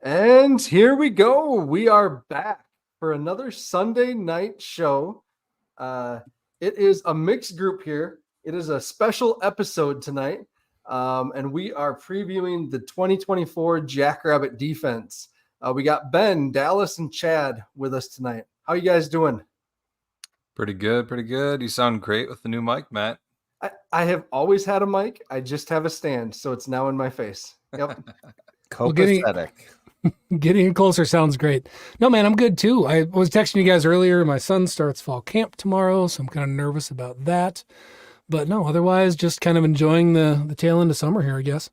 And here we go. We are back for another Sunday night show. It is a mixed group here. It is a special episode tonight. And we are previewing the 2024 Jackrabbit defense. We got Ben, Dallas, and Chad with us tonight. How you guys doing? Pretty good, pretty good. You sound great with the new mic, Matt. I have always had a mic. I just have a stand, so it's now in my face. Yep. Copacetic. Getting closer sounds great. No, man, I'm good too. I was texting you guys earlier. My son starts fall camp tomorrow, so I'm kind of nervous about that. But no, otherwise, just kind of enjoying the tail end of summer here, I guess.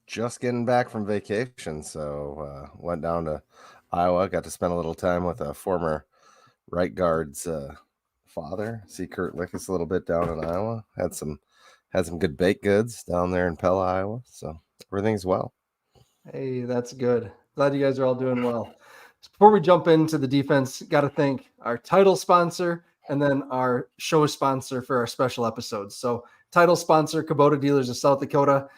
Just getting back from vacation, so went down to Iowa. Got to spend a little time with a former right guard's father. See Kurt Lickis a little bit down in Iowa. Had some good baked goods down there in Pella, Iowa. So everything's well. Hey, that's good. Glad you guys are all doing well. Before we jump into the defense, got to thank our title sponsor and then our show sponsor for our special episodes. So title sponsor, Kubota Dealers of South Dakota.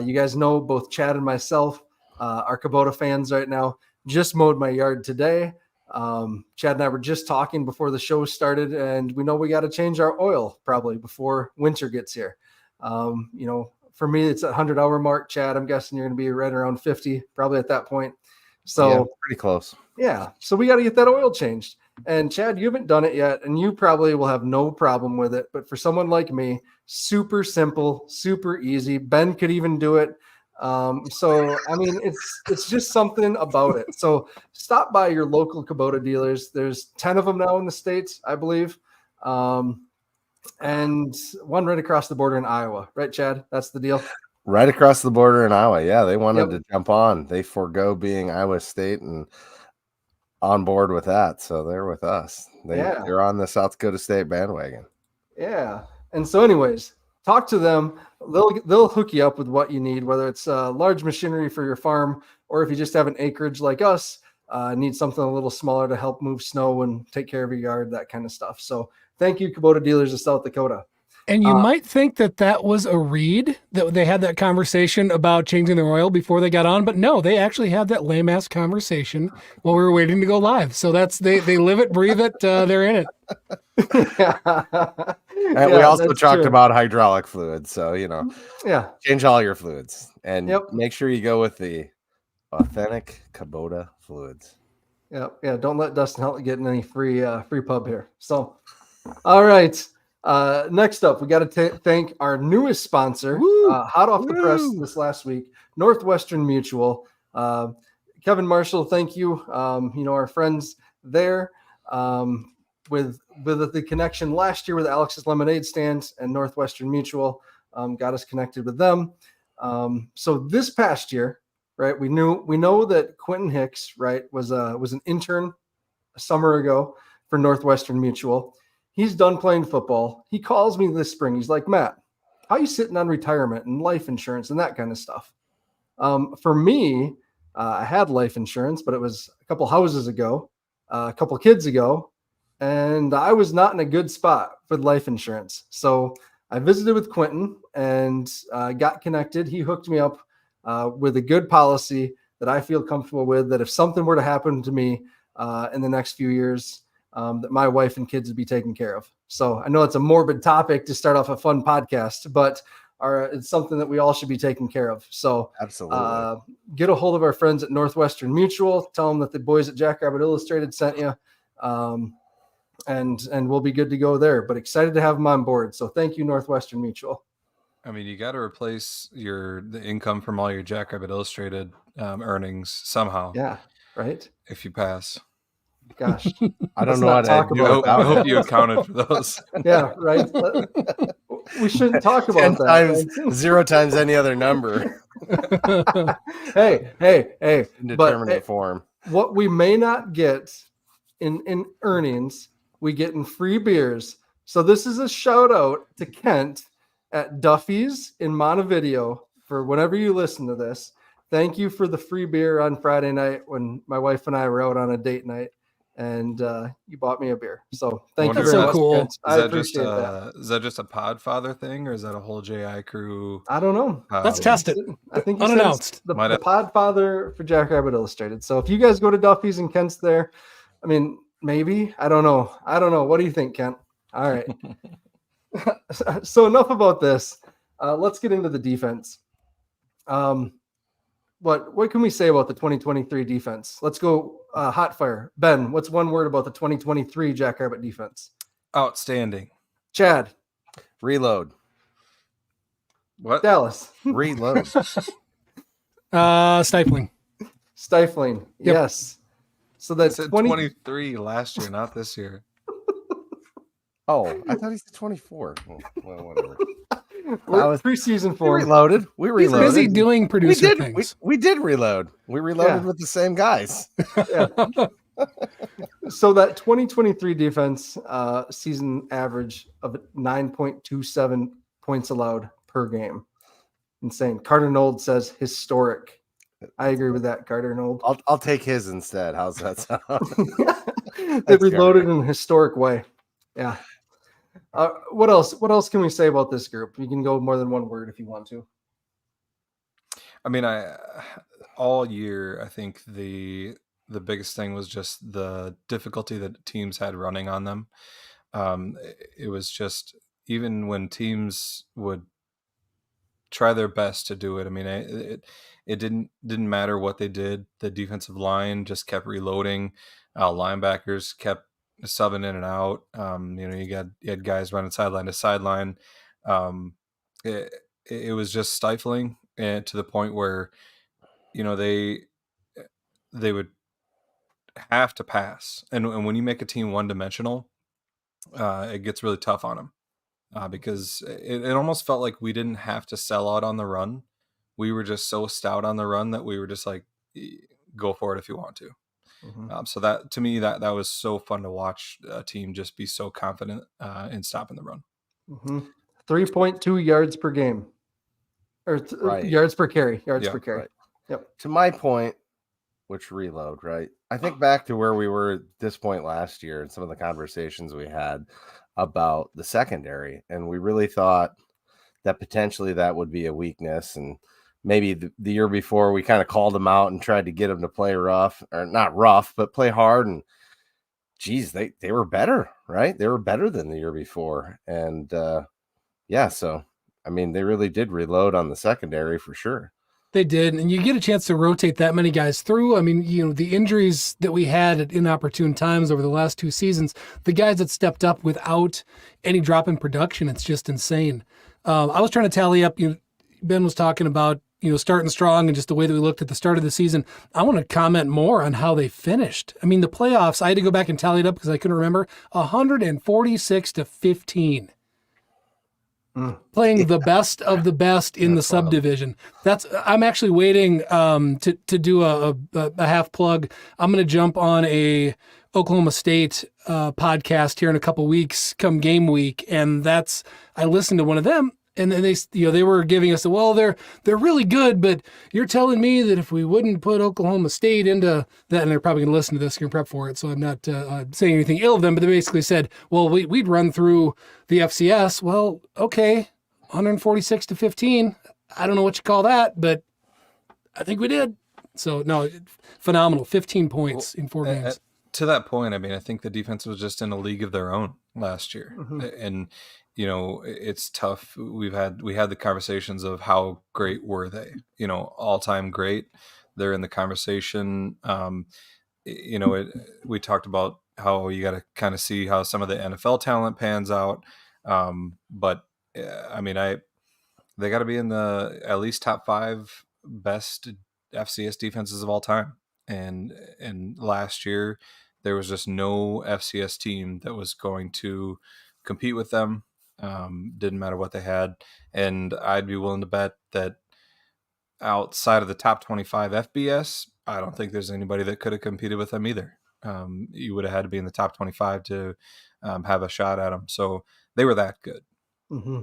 You guys know both Chad and myself are Kubota fans right now. Just mowed my yard today. Chad and I were just talking before the show started, and we know we got to change our oil probably before winter gets here. For me, it's a 100-hour mark. Chad, I'm guessing you're going to be right around 50, probably at that point. So yeah, pretty close. Yeah. So we got to get that oil changed. And Chad, you haven't done it yet, and you probably will have no problem with it. But for someone like me, super simple, super easy. Ben could even do it. It's just something about it. So stop by your local Kubota dealers. There's 10 of them now in the States, I believe. And one right across the border in Iowa, right, Chad? That's the deal. Right across the border in Iowa. Yeah, they wanted to jump on. They forego being Iowa State and on board with that. So they're with us. They're on the South Dakota State bandwagon. Yeah. And so anyways, talk to them. They'll hook you up with what you need, whether it's large machinery for your farm or if you just have an acreage like us, need something a little smaller to help move snow and take care of your yard, that kind of stuff. So thank you, Kubota Dealers of South Dakota. And you might think that was a read, that they had that conversation about changing their oil before they got on, but no, they actually had that lame-ass conversation while we were waiting to go live. So that's they live it, breathe it, they're in it. And we also talked about hydraulic fluids, so change all your fluids and make sure you go with the authentic Kubota fluids. Yeah. Don't let Dustin Helton get in any free pub here. So, all right. Next up, we got to thank our newest sponsor, hot off the press this last week, Northwestern Mutual. Kevin Marshall, thank you. Our friends there with the connection last year with Alex's Lemonade Stand and Northwestern Mutual got us connected with them. So this past year, right, we know that Quentin Hicks, right, was an intern a summer ago for Northwestern Mutual. He's done playing football. He calls me this spring. He's like, Matt, how you sitting on retirement and life insurance and that kind of stuff? For me, I had life insurance, but it was a couple houses ago, a couple kids ago, and I was not in a good spot for life insurance. So I visited with Quentin and got connected. He hooked me up with a good policy that I feel comfortable with, that if something were to happen to me in the next few years, that my wife and kids would be taken care of. So I know it's a morbid topic to start off a fun podcast, but it's something that we all should be taking care of. So absolutely, get a hold of our friends at Northwestern Mutual. Tell them that the boys at Jackrabbit Illustrated sent you, and we'll be good to go there. But excited to have them on board. So thank you, Northwestern Mutual. I mean, you got to replace the income from all your Jackrabbit Illustrated earnings somehow. Yeah, right. If you pass. Gosh, I don't know what I do. I hope you accounted for those. Yeah, right. We shouldn't talk about 10 that. times, right? 0 times any other number. Hey. Indeterminate form. What we may not get in earnings, we get in free beers. So this is a shout out to Kent at Duffy's in Montevideo for whenever you listen to this. Thank you for the free beer on Friday night when my wife and I were out on a date night. and you bought me a beer. So thank Wonder you That's very so much. cool. Kent. I appreciate that. Is that just a Podfather thing, or is that a whole JI crew? I don't know. Let's test it. I think he Unannounced. says the Might have- Podfather for Jackrabbit Illustrated. So if you guys go to Duffy's and Kent's there, I mean, maybe. I don't know. What do you think, Kent? All right. So enough about this. Let's get into the defense. What can we say about the 2023 defense? Let's go hot fire. Ben, what's one word about the 2023 Jackrabbit defense? Outstanding. Chad. Reload. What? Dallas. Reload. Stifling. Stifling. Yep. Yes. So I that's said 20. 23 last year, not this year. Oh, I thought he said 24. Well, whatever. We're preseason We form. reloaded. We He's reloaded. busy doing we producer did. things. We did reload. We reloaded Yeah. with the same guys. So that 2023 defense season average of 9.27 points allowed per game. Insane. Carter Nold says historic. I agree with that, Carter Nold. I'll take his instead. How's that sound? They That's reloaded fair. in a historic way. Yeah. What else? What else can we say about this group? You can go more than one word if you want to. I mean, all year I think the biggest thing was just the difficulty that teams had running on them. It was just, even when teams would try their best to do it, I mean, it didn't matter what they did. The defensive line just kept reloading. Linebackers kept subbing in and out. You had guys running sideline to sideline. It was just stifling, and to the point where they would have to pass, and when you make a team one dimensional, it gets really tough on them, because it almost felt like we didn't have to sell out on the run. We were just so stout on the run that we were just like, go for it if you want to. Mm-hmm. So that, to me, that was so fun to watch a team just be so confident in stopping the run. Mm-hmm. 3.2 yards per game, or Right. yards per carry. Yards Yeah, per carry. right. Yep. To my point, which reload, right? I think back to where we were at this point last year and some of the conversations we had about the secondary, and we really thought that potentially that would be a weakness. And maybe the year before we kind of called them out and tried to get them to play rough, or not rough, but play hard. And geez, they were better, right? They were better than the year before. And yeah, so I mean, they really did reload on the secondary for sure. They did, and you get a chance to rotate that many guys through. I mean, the injuries that we had at inopportune times over the last 2 seasons, the guys that stepped up without any drop in production, it's just insane. I was trying to tally up, Ben was talking about, starting strong and just the way that we looked at the start of the season. I want to comment more on how they finished. I mean, the playoffs, I had to go back and tally it up because I couldn't remember, 146-15. Playing the best of the best in the subdivision. I'm actually waiting to do a half plug. I'm going to jump on a Oklahoma State podcast here in a couple weeks come game week, and I listened to one of them, and then they were giving us they're really good, but you're telling me that if we wouldn't put Oklahoma State into that, and they're probably going to listen to this and prep for it, so I'm not saying anything ill of them, but they basically said, well, we'd run through the FCS. Well, okay, 146-15. I don't know what you call that, but I think we did. So no, phenomenal, 15 points in 4 games. To that point, I mean, I think the defense was just in a league of their own last year, and it's tough. We had the conversations of how great were they? All-time great. They're in the conversation. We talked about how you got to kind of see how some of the NFL talent pans out, but I mean, they got to be in the at least top 5 best FCS defenses of all time. And last year, there was just no FCS team that was going to compete with them. Didn't matter what they had. And I'd be willing to bet that outside of the top 25 FBS, I don't think there's anybody that could have competed with them either. You would have had to be in the top 25 to have a shot at them. So they were that good. Mm-hmm.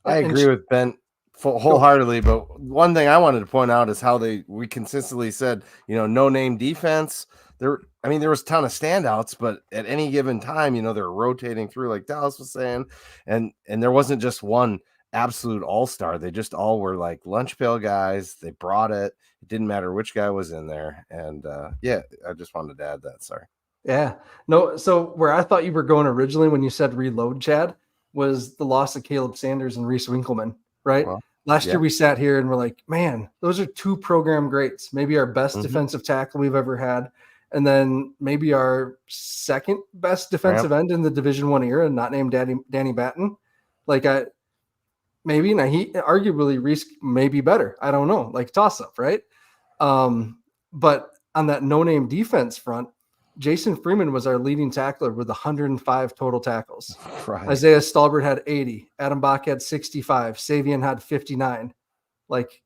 I agree with Ben. wholeheartedly. But one thing I wanted to point out is how we consistently said, no name defense. There was a ton of standouts, but at any given time, they're rotating through, like Dallas was saying, and there wasn't just one absolute all-star. They just all were like lunch pail guys. They brought it. It didn't matter which guy was in there. And I just wanted to add that. Sorry. Yeah. No, so where I thought you were going originally when you said reload, Chad, was the loss of Caleb Sanders and Reese Winkleman, right? Well, Last year we sat here and we're like, man, those are two program greats, maybe our best defensive tackle we've ever had. And then maybe our second best defensive end in the Division I era, not named Danny Batten. Like maybe, now he arguably Reese may be better. I don't know, like toss up, right? But on that no-name defense front, Jason Freeman was our leading tackler with 105 total tackles. Right. Isaiah Stalbert had 80. Adam Bach had 65. Savian had 59. Like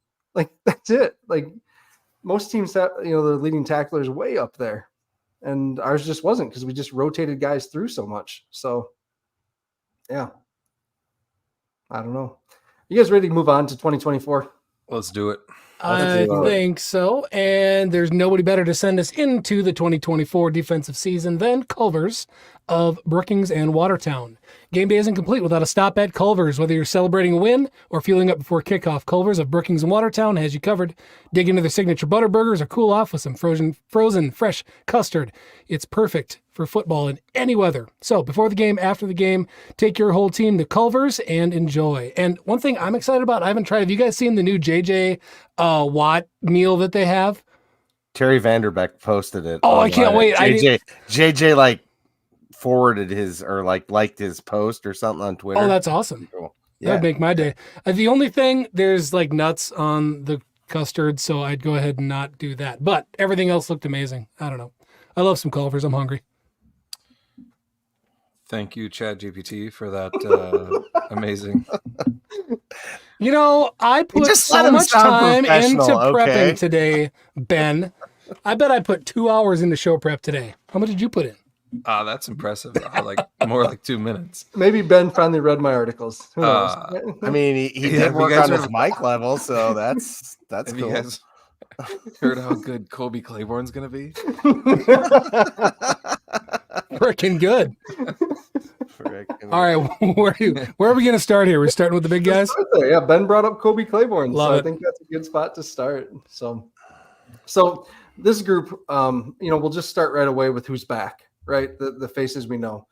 that's it. Like most teams have, their leading tackler is way up there, and ours just wasn't because we just rotated guys through so much. So, yeah, I don't know. You guys ready to move on to 2024? Let's do it. I think so. And there's nobody better to send us into the 2024 defensive season than Culver's of Brookings and Watertown. Game day isn't complete without a stop at Culver's. Whether you're celebrating a win or fueling up before kickoff, Culver's of Brookings and Watertown has you covered. Dig into their signature butter burgers or cool off with some frozen fresh custard. It's perfect for football in any weather. So before the game, after the game, take your whole team to Culver's and enjoy. And one thing I'm excited about, I haven't tried. Have you guys seen the new JJ Watt meal that they have? Terry Vanderbeck posted it. Oh, online. I can't wait. JJ like forwarded his or liked his post or something on Twitter. Oh, that's awesome. Cool. Yeah. That'd make my day. The only thing, there's like nuts on the custard, so I'd go ahead and not do that. But everything else looked amazing. I don't know. I love some Culver's. I'm hungry. Thank you, ChatGPT, for that amazing. I put so much time into prepping today, Ben. I bet I put 2 hours into show prep today. How much did you put in? That's impressive. More like 2 minutes. Maybe Ben finally read my articles. Who knows? I mean, he did work on his mic level, so that's have cool. You guys heard how good Kobe Claiborne's going to be? Freaking good. All right, where are we going to start here? We're starting with the big guys? Yeah, Ben brought up Kobe Claiborne, I think that's a good spot to start. So this group, we'll just start right away with who's back, right? The faces we know.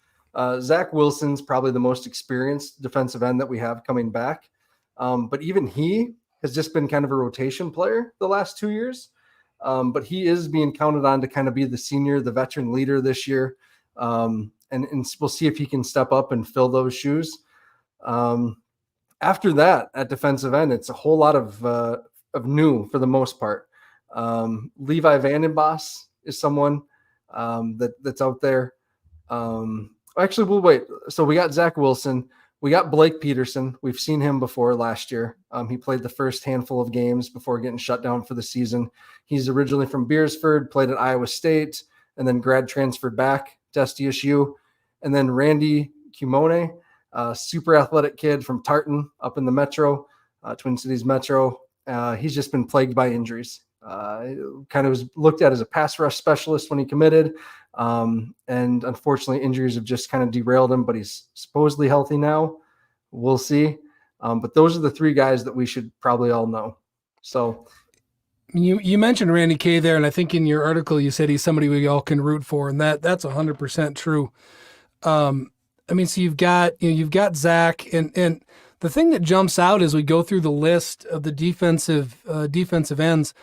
Zach Wilson's probably the most experienced defensive end that we have coming back. But even he has just been kind of a rotation player the last 2 years. But he is being counted on to kind of be the senior, the veteran leader this year. And we'll see if he can step up and fill those shoes. After that, at defensive end, it's a whole lot of new for the most part. Levi Vandenbos is someone that's out there. Actually, we'll wait. So we got Zach Wilson. We got Blake Peterson. We've seen him before last year. He played the first handful of games before getting shut down for the season. He's originally from Beersford, played at Iowa State, and then grad transferred back to SDSU. And then Randy Cumone, super athletic kid from Tartan up in the Metro, Twin Cities Metro. He's just been plagued by injuries. Kind of was looked at as a pass rush specialist when he committed. And unfortunately, injuries have just kind of derailed him, but he's supposedly healthy now. We'll see. But those are the three guys that we should probably all know. So you mentioned Randy K there, and I think in your article you said he's somebody we all can root for, and that's 100% true. So you've got Zach, and the thing that jumps out as we go through the list of the defensive ends,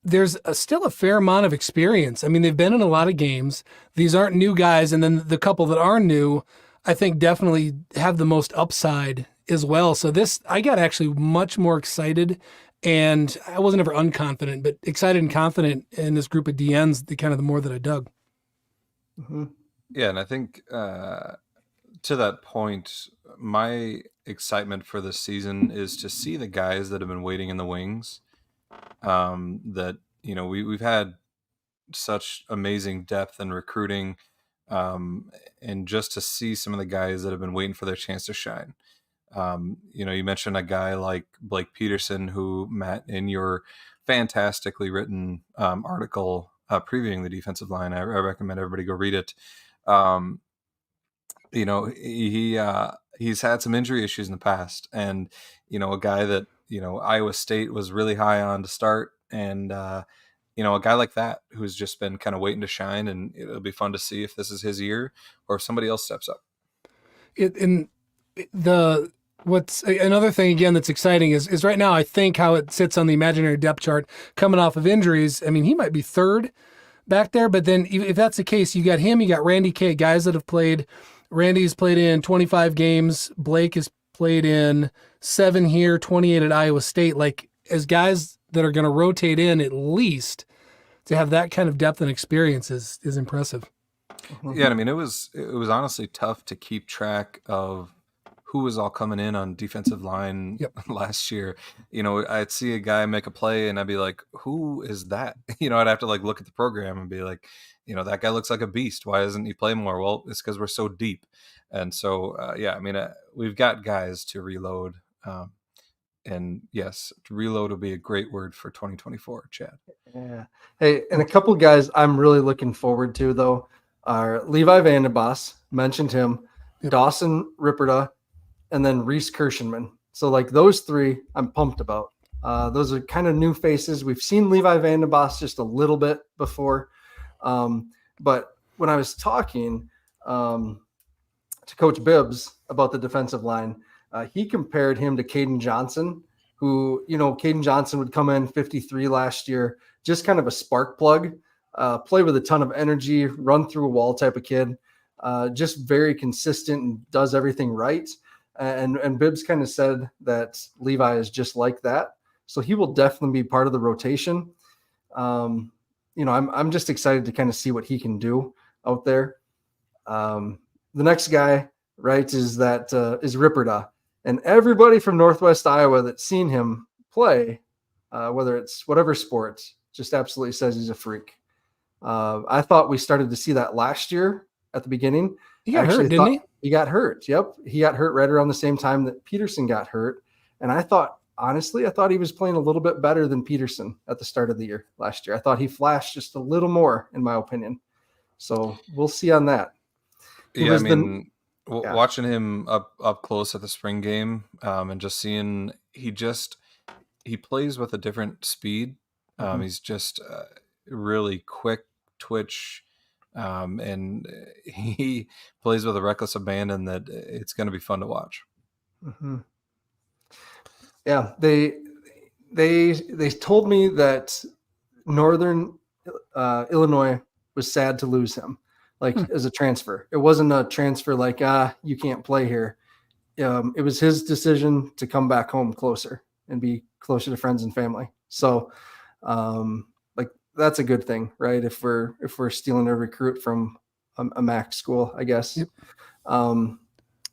there's still a fair amount of experience. I mean, they've been in a lot of games. These aren't new guys, and then the couple that are new, I think definitely have the most upside as well. So I got actually much more excited, and I wasn't ever unconfident, but excited and confident in this group of DNs, the more that I dug. Mm-hmm. Yeah, and I think to that point, my excitement for this season is to see the guys that have been waiting in the wings. That we've had such amazing depth and recruiting, and just to see some of the guys that have been waiting for their chance to shine. You mentioned a guy like Blake Peterson, who, Matt, in your fantastically written article previewing the defensive line, I recommend everybody go read it. He's had some injury issues in the past, and a guy that Iowa State was really high on to start, and a guy like that who's just been kind of waiting to shine, and it'll be fun to see if this is his year or if somebody else steps up. What's another thing again that's exciting is right now I think how it sits on the imaginary depth chart coming off of injuries. I mean, he might be third back there, but then if that's the case, you got him, you got Randy K, guys that have played. Randy's played in 25 games. Blake has played in 7 here, 28 at Iowa State. Like, as guys that are going to rotate in at least, to have that kind of depth and experience is impressive. Yeah, I mean, it was honestly tough to keep track of who was all coming in on defensive line last year. I'd see a guy make a play and I'd be like, who is that? I'd have to look at the program and be like, that guy looks like a beast. Why doesn't he play more? Well, it's because we're so deep. And so, we've got guys to reload. And yes, reload will be a great word for 2024, Chad. Yeah. Hey, and a couple guys I'm really looking forward to, though, are Levi Vandenbos, mentioned him, Dawson Ripperda, and then Reese Kirshenman. So those 3 I'm pumped about. Those are kind of new faces. We've seen Levi Vandenbos just a little bit before. But when I was talking to Coach Bibbs about the defensive line, he compared him to Caden Johnson, who, Caden Johnson would come in 53 last year, just kind of a spark plug, play with a ton of energy, run through a wall type of kid, just very consistent and does everything right. And Bibbs kind of said that Levi is just like that. So he will definitely be part of the rotation. I'm just excited to kind of see what he can do out there. The next guy, right, is Ripperda. And everybody from Northwest Iowa that's seen him play, whether it's whatever sport, just absolutely says he's a freak. I thought we started to see that last year at the beginning. He got hurt, didn't he? He got hurt. Yep. He got hurt right around the same time that Peterson got hurt. And I thought he was playing a little bit better than Peterson at the start of the year last year. I thought he flashed just a little more, in my opinion. So we'll see on that. Watching him up close at the spring game, and just seeing he plays with a different speed. He's just really quick twitch, and he plays with a reckless abandon that it's going to be fun to watch. Mm-hmm. Yeah, they told me that Northern Illinois was sad to lose him, as a transfer. It wasn't a transfer you can't play here. It was his decision to come back home closer and be closer to friends and family. So, that's a good thing, right? If we're stealing a recruit from a MAC school, I guess. Yep.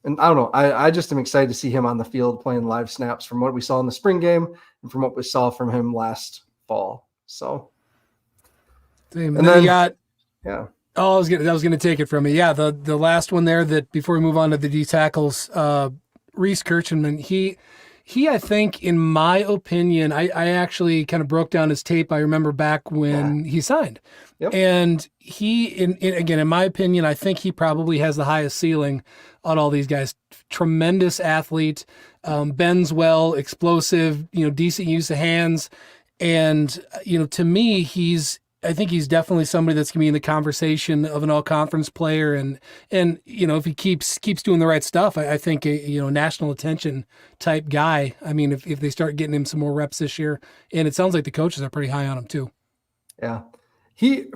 And I don't know. I just am excited to see him on the field playing live snaps from what we saw in the spring game and from what we saw from him last fall. So, and then you got, yeah. Oh, I was gonna take it from you. Yeah, the last one there that before we move on to the D tackles, Reese Kirchenman. He, I think, in my opinion, I actually kind of broke down his tape. I remember back when he signed. Yep. And he, again, in my opinion, I think he probably has the highest ceiling on all these guys. Tremendous athlete, bends well, explosive, decent use of hands. And, to me, I think he's definitely somebody that's going to be in the conversation of an all-conference player, and if he keeps doing the right stuff, I think a national attention type guy. I mean, if they start getting him some more reps this year, and it sounds like the coaches are pretty high on him too. Yeah, he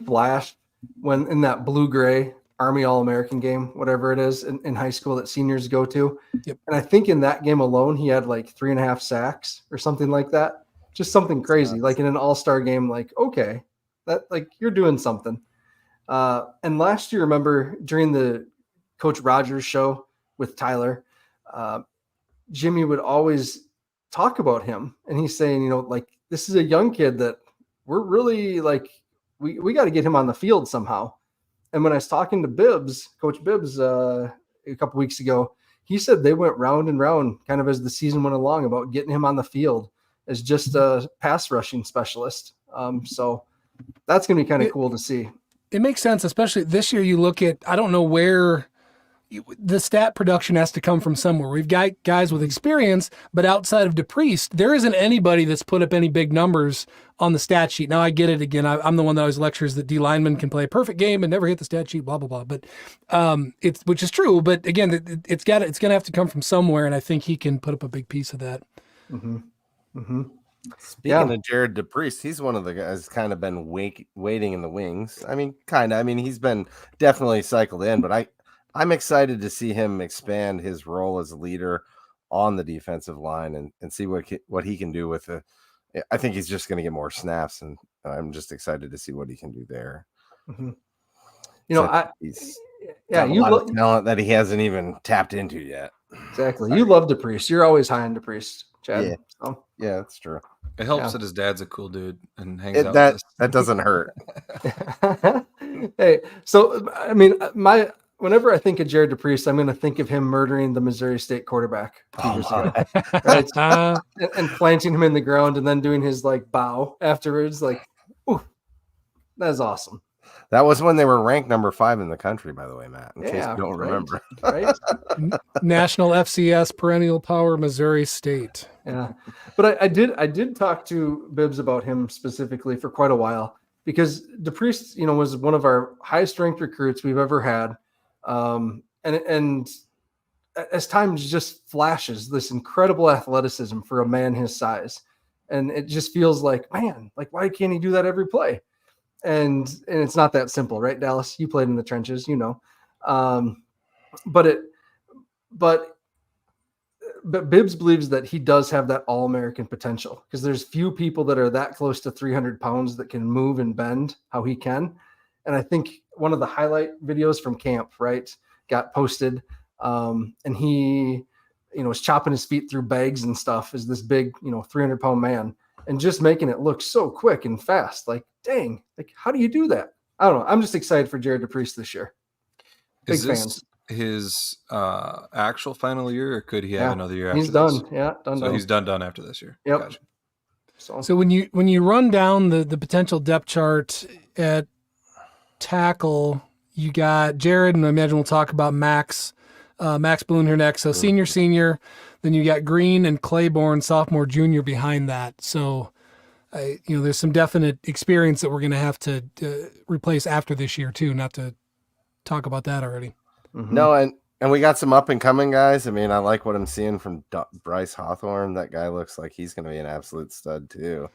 flashed when in that blue-gray Army All-American game, whatever it is in high school that seniors go to. Yep. And I think in that game alone, he had 3.5 sacks or something like that. Just something crazy, in an all-star game, okay, that you're doing something. And last year, remember during the Coach Rogers show with Tyler, Jimmy would always talk about him, and he's saying, this is a young kid that we're really we got to get him on the field somehow. And when I was talking to Bibbs, Coach Bibbs, a couple weeks ago, he said they went round and round kind of as the season went along about getting him on the field as just a pass rushing specialist. So that's going to be kind of cool to see. It makes sense, especially this year. You look at, I don't know where the stat production has to come from somewhere. We've got guys with experience, but outside of DePriest, there isn't anybody that's put up any big numbers on the stat sheet. Now I get it again. I'm the one that always lectures that D linemen can play a perfect game and never hit the stat sheet, blah, blah, blah. But which is true. But again, it's going to have to come from somewhere. And I think he can put up a big piece of that. Mm-hmm. Mm-hmm. Speaking of Jared DePriest, he's one of the guys kind of been waiting in the wings. I mean, he's been definitely cycled in, but I'm excited to see him expand his role as a leader on the defensive line and see what he can do with it. I think he's just going to get more snaps, and I'm just excited to see what he can do there. Mm-hmm. He's got a lot of talent that he hasn't even tapped into yet. Exactly. You love DePriest. You're always high on DePriest, Chad. Yeah, so. Yeah, that's true. It helps that his dad's a cool dude and hangs out. That doesn't hurt. Hey, so I mean, whenever I think of Jared DePriest, I'm going to think of him murdering the Missouri State quarterback 2 years ago, right? and planting him in the ground and then doing his like bow afterwards. Like, ooh, that is awesome. That was when they were ranked number 5 in the country, by the way, Matt. In case you don't remember, right? National FCS perennial power, Missouri State. Yeah, but I did talk to Bibbs about him specifically for quite a while because DePriest, was one of our highest ranked recruits we've ever had. And as times just flashes this incredible athleticism for a man his size. And it just feels like, man, like, why can't he do that every play? And it's not that simple, right? Dallas, you played in the trenches, but Bibbs believes that he does have that all-American potential because there's few people that are that close to 300 pounds that can move and bend how he can. And I think one of the highlight videos from camp, right, got posted. And he, was chopping his feet through bags and stuff as this big, 300-pound man and just making it look so quick and fast. Like, dang, like, how do you do that? I don't know. I'm just excited for Jared DePriest this year. Big fans. His actual final year, or could he have another year after he's done. this? Yeah, done. So he's done after this year. Yep. Gotcha. So when you run down the potential depth chart at tackle, you got Jared, and I imagine we'll talk about Max Boone here next. So senior, then you got Green and Claiborne, sophomore, junior behind that. So, there's some definite experience that we're going to have to replace after this year too. Not to talk about that already. Mm-hmm. No, and we got some up and coming guys. I mean, I like what I'm seeing from Bryce Hawthorne. That guy looks like he's going to be an absolute stud too.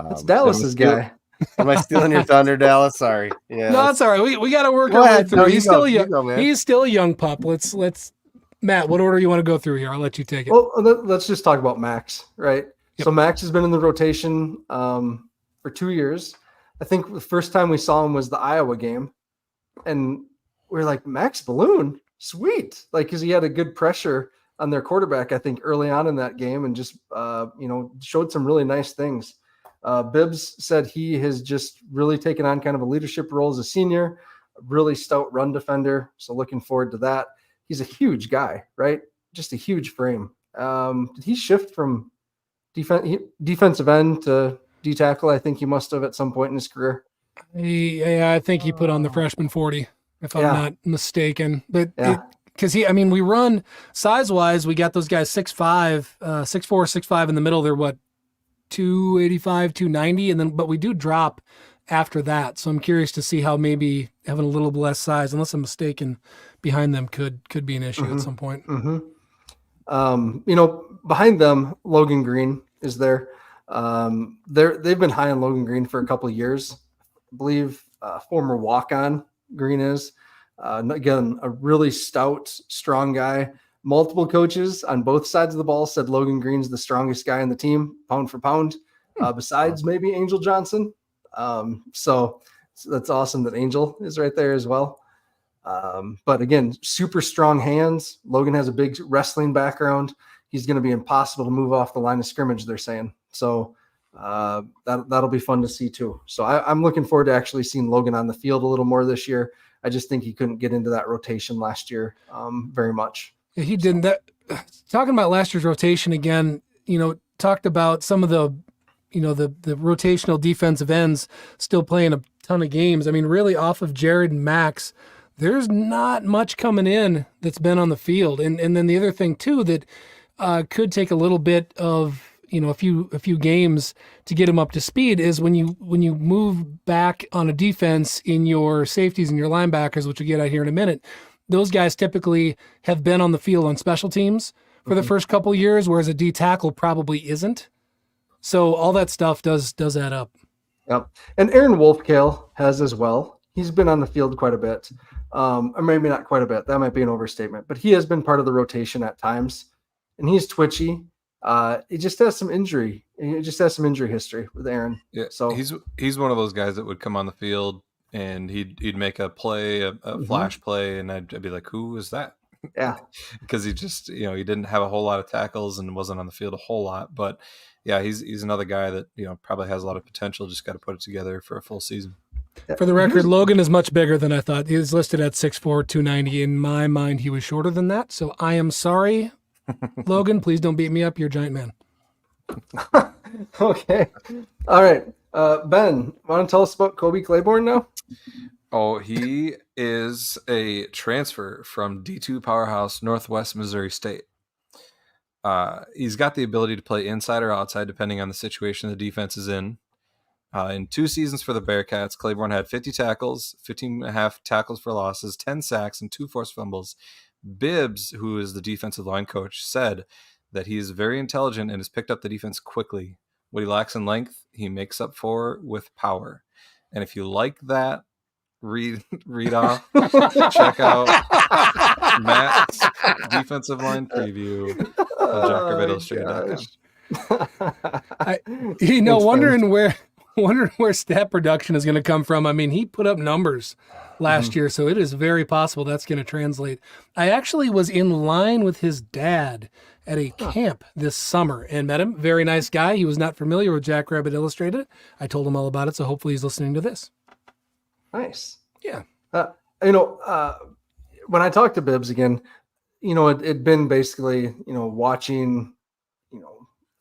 It's Dallas's guy. Am I stealing your thunder, Dallas? Sorry. Yeah. No, that's all right. We got to work our way through. No, he's still young. He's still a young pup. Let's Matt, what order you want to go through here? I'll let you take it. Well, let's just talk about Max, right? Yep. So Max has been in the rotation for 2 years. I think the first time we saw him was the Iowa game, and we're like, Max Balloon, sweet, like because he had a good pressure on their quarterback, I think, early on in that game, and just showed some really nice things. Bibbs said he has just really taken on kind of a leadership role as a senior, a really stout run defender. So looking forward to that. He's a huge guy, right? Just a huge frame. Did he shift from defensive end to D tackle? I think he must have at some point in his career. I think he put on the freshman 40, if I'm not mistaken. But because we run size-wise, we got those guys 6'5", 6'4", 6'5" in the middle. They're what, 285, 290, but we do drop after that. So I'm curious to see how maybe having a little less size, unless I'm mistaken, behind them could be an issue at some point. Mm-hmm. Behind them, Logan Green is there. They've been high on Logan Green for a couple of years. I believe former walk-on Green is. Again, a really stout, strong guy. Multiple coaches on both sides of the ball said Logan Green's the strongest guy in the team, pound for pound, besides maybe Angel Johnson. So that's awesome that Angel is right there as well. But again, super strong hands. Logan has a big wrestling background. He's going to be impossible to move off the line of scrimmage, they're saying. So that'll be fun to see too. So I'm looking forward to actually seeing Logan on the field a little more this year. I just think he couldn't get into that rotation last year very much. Yeah, he didn't. That talking about last year's rotation again. Talked about some of the the rotational defensive ends still playing a ton of games. I mean, really off of Jared and Max, there's not much coming in that's been on the field. And then the other thing too that could take a little bit of a few games to get him up to speed is when you move back on a defense in your safeties and your linebackers, which we'll get out here in a minute. Those guys typically have been on the field on special teams for the first couple of years, whereas a D tackle probably isn't. So all that stuff does add up. Yep. And Aaron Wolfkale has as well. He's been on the field quite a bit. Or maybe not quite a bit. That might be an overstatement. But he has been part of the rotation at times. And he's twitchy. He just has some injury. He just has some injury history with Aaron. Yeah. So he's one of those guys that would come on the field and he'd make a play, a flash play, and I'd be like, who is that? Yeah. Because he just, he didn't have a whole lot of tackles and wasn't on the field a whole lot. But yeah, he's another guy that, probably has a lot of potential. Just got to put it together for a full season. For the record, Logan is much bigger than I thought. He was listed at 6'4", 290. In my mind, he was shorter than that. So I am sorry, Logan. Please don't beat me up. You're a giant man. Okay. All right. Ben, want to tell us about Kobe Claiborne now? Oh, he is a transfer from D2 powerhouse Northwest Missouri State. He's got the ability to play inside or outside depending on the situation the defense is in. In 2 seasons for the Bearcats, Claiborne had 50 tackles, 15.5 tackles for losses, 10 sacks, and 2 forced fumbles. Bibbs, who is the defensive line coach, said that he is very intelligent and has picked up the defense quickly. What he lacks in length, he makes up for with power. And if you like that, read off, check out Matt's defensive line preview on JackrabbitIllustrated.com. Wondering where stat production is going to come from. I mean, he put up numbers last year, so it is very possible that's going to translate. I actually was in line with his dad at a camp this summer and met him. Very nice guy. He was not familiar with Jackrabbit Illustrated. I told him all about it, so hopefully he's listening to this. Nice. Yeah. When I talked to Bibbs again, it'd been basically, watching,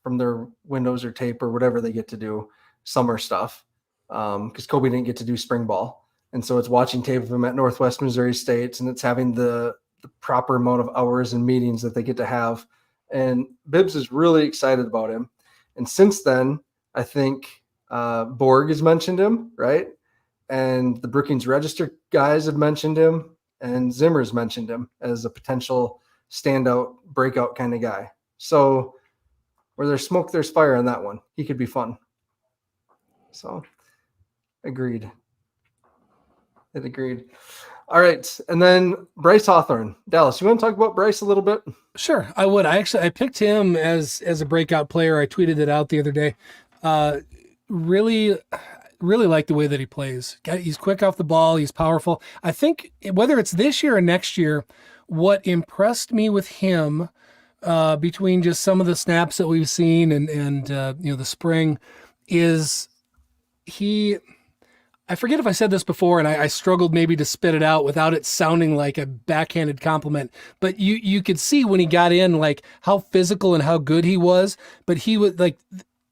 from their windows or tape or whatever they get to do summer stuff. Because Kobe didn't get to do spring ball. And so it's watching tape of him at Northwest Missouri State, and it's having the proper amount of hours and meetings that they get to have. And Bibbs is really excited about him. And since then, I think Borg has mentioned him, right? And the Brookings Register guys have mentioned him, and Zimmer's mentioned him as a potential standout, breakout kind of guy. So where there's smoke, there's fire on that one. He could be fun. So agreed. All right. And then Bryce Hawthorne. Dallas, you want to talk about Bryce a little bit? Sure, I would. I picked him as a breakout player. I tweeted it out the other day. Really like the way that he plays. He's quick off the ball. He's powerful. I think whether it's this year or next year, what impressed me with him between just some of the snaps that we've seen and the spring is I forget if I said this before, and I struggled maybe to spit it out without it sounding like a backhanded compliment, but you could see when he got in, like how physical and how good he was, but he was like,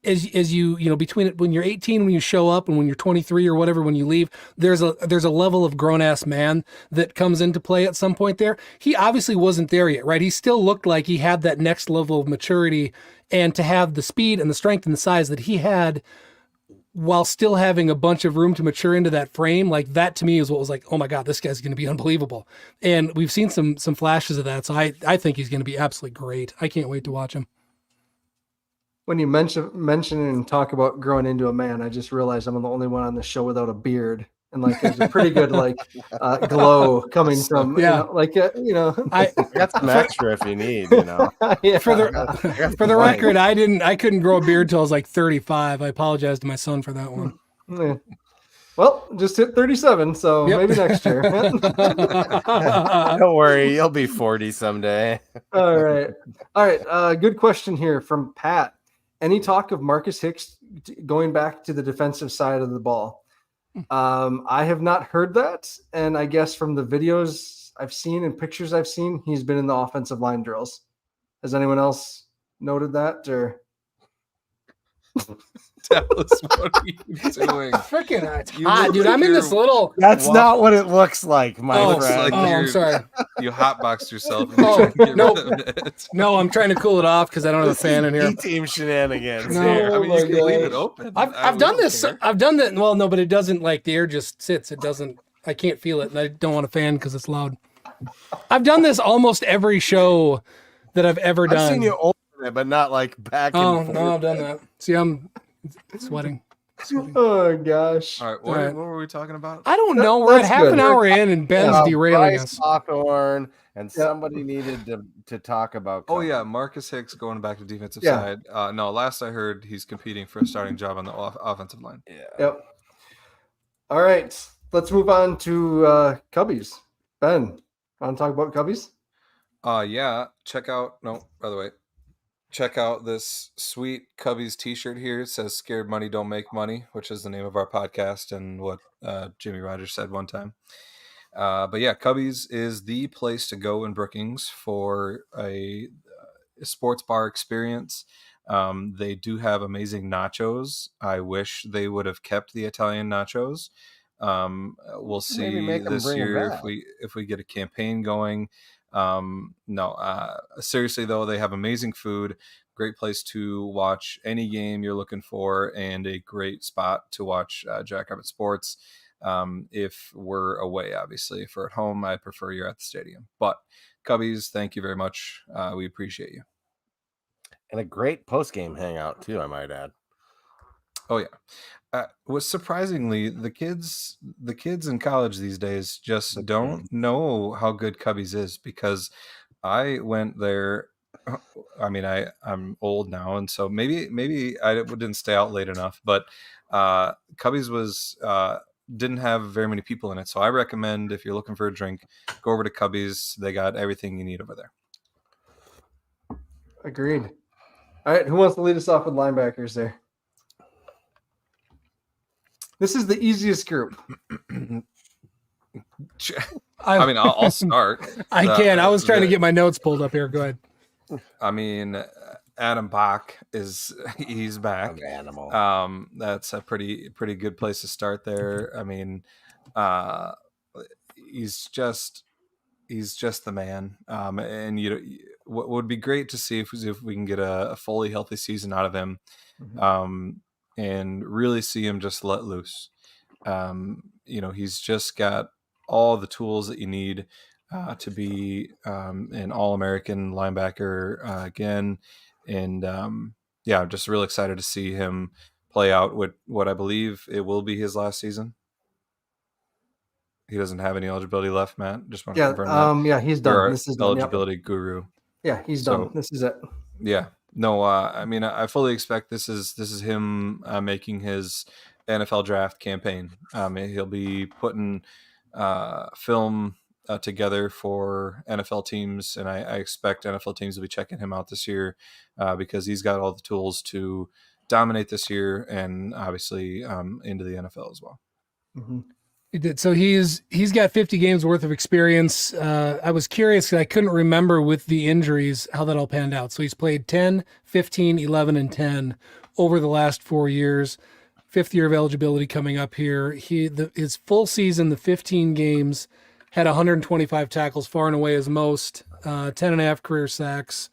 as you between it, when you're 18, when you show up, and when you're 23 or whatever, when you leave, there's a level of grown ass man that comes into play at some point there. He obviously wasn't there yet, right? He still looked like he had that next level of maturity, and to have the speed and the strength and the size that he had while still having a bunch of room to mature into that frame, like that to me is what was like, oh my God, this guy's going to be unbelievable. And we've seen some flashes of that. So I think he's going to be absolutely great. I can't wait to watch him. When you mention and talk about growing into a man, I just realized I'm the only one on the show without a beard. And like, there's a pretty good glow coming from, I got some extra if you need, Yeah. For the record, I couldn't grow a beard till I was like 35. I apologize to my son for that one. Yeah. Well, just hit 37, so maybe next year. Don't worry, you'll be 40 someday. All right. Good question here from Pat. Any talk of Marcus Hicks going back to the defensive side of the ball? I have not heard that, and I guess from the videos I've seen in pictures I've seen, he's been in the offensive line drills. Has anyone else noted that? Or Dallas, what are you doing? Freaking it's You hot, look dude. like I'm in you're this little. That's Well, not what it looks like, my Oh, looks friend. like I'm you're- sorry. You hotboxed yourself. And you're Oh, trying to get no. rid of it. No, I'm trying to cool it off because I don't have a This fan is in here. B-team shenanigans No. here. I Oh mean, my you can leave it gosh. open. I've We done don't this. care. I've done that. Well, no, but it doesn't like the air just sits. It doesn't. I can't feel it, and I don't want a fan because it's loud. I've done this almost every show that I've ever done. I've seen you open it, but not like back Oh and forth. no, I've done that. See, I'm sweating. oh gosh. All right, All right. what were we talking about? I don't know. We're at That's half an good. hour in, and Ben's derailing Bryce us. Hawthorne, and somebody needed to talk about. Oh yeah, Covey. Marcus Hicks going back to defensive Yeah. side. No, last I heard, he's competing for a starting job on the offensive line. Yeah. Yep. All right. Let's move on to Cubbies. Ben, want to talk about Cubbies? Yeah. Check out. No, by the way, check out this sweet Cubbies T-shirt here. It says "Scared Money Don't Make Money," which is the name of our podcast and what Jimmy Rogers said one time. But yeah, Cubbies is the place to go in Brookings for a sports bar experience. They do have amazing nachos. I wish they would have kept the Italian nachos. We'll Maybe see make 'em this bring 'em year back. if we get a campaign going. No, seriously though, they have amazing food, great place to watch any game you're looking for, and a great spot to watch Jackrabbit sports. If we're away, obviously. If we're at home, I prefer you're at the stadium. But Cubbies, thank you very much. We appreciate you. And a great post game hangout too, I might add. Oh yeah. Was surprisingly the kids in college these days just The don't kids. know how good Cubbies is, because I went there. I mean, I'm old now, and so maybe I didn't stay out late enough, but Cubbies was didn't have very many people in it, so I recommend if you're looking for a drink, go over to Cubbies. They got everything you need over there. Agreed. All right. Who wants to lead us off with linebackers there? This is the easiest group. I mean, I'll start. I can. I was trying to get my notes pulled up here. Go ahead. I mean, Adam Bach he's back. An animal. That's a pretty good place to start there. I mean, he's just the man. And what would be great to see if we can get a fully healthy season out of him, and really see him just let loose. He's just got all the tools that you need to be an All-American linebacker again. And I'm just real excited to see him play out with what I believe it will be his last season. He doesn't have any eligibility left, Matt. Just want to confirm that. He's You're done. our This is done. Yep. eligibility guru. Yeah, he's done. This is it. Yeah. No, I mean, I fully expect this is him making his NFL draft campaign. He'll be putting film together for NFL teams, and I expect NFL teams will be checking him out this year because he's got all the tools to dominate this year, and obviously into the NFL as well. Mm-hmm. He did. So he's got 50 games worth of experience. I was curious because I couldn't remember with the injuries how that all panned out. So he's played 10, 15, 11, and 10 over the last 4 years. Fifth year of eligibility coming up here. His full season, the 15 games, had 125 tackles, far and away his most, 10.5 career sacks.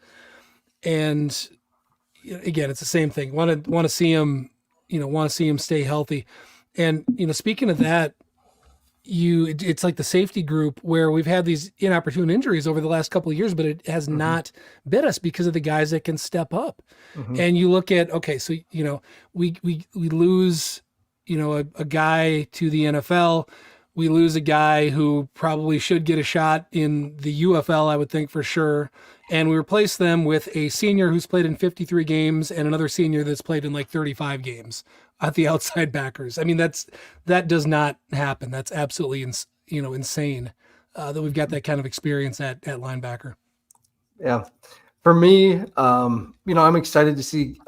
And again, it's the same thing. Want to see him, want to see him stay healthy. And speaking of that, it's like the safety group where we've had these inopportune injuries over the last couple of years, but it has not bit us because of the guys that can step up. And you look at, okay, so, we lose, a guy to the NFL. We lose a guy who probably should get a shot in the UFL, I would think for sure. And we replace them with a senior who's played in 53 games and another senior that's played in like 35 games at the outside backers. I mean, that does not happen. That's absolutely insane that we've got that kind of experience at linebacker. Yeah. For me, I'm excited to see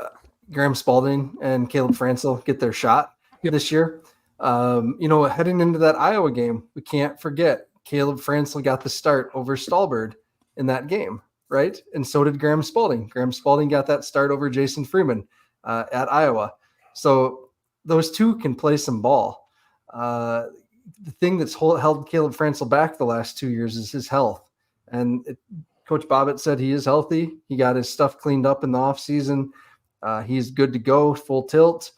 Graham Spalding and Caleb Francil get their shot this year. Heading into that Iowa game, we can't forget Caleb Franzel got the start over Stallbird in that game, right? And so did Graham Spalding. Graham Spalding got that start over Jason Freeman at Iowa. So those two can play some ball. The thing that's held Caleb Franzel back the last 2 years is his health. And Coach Bobbitt said he is healthy. He got his stuff cleaned up in the offseason. He's good to go, full tilt.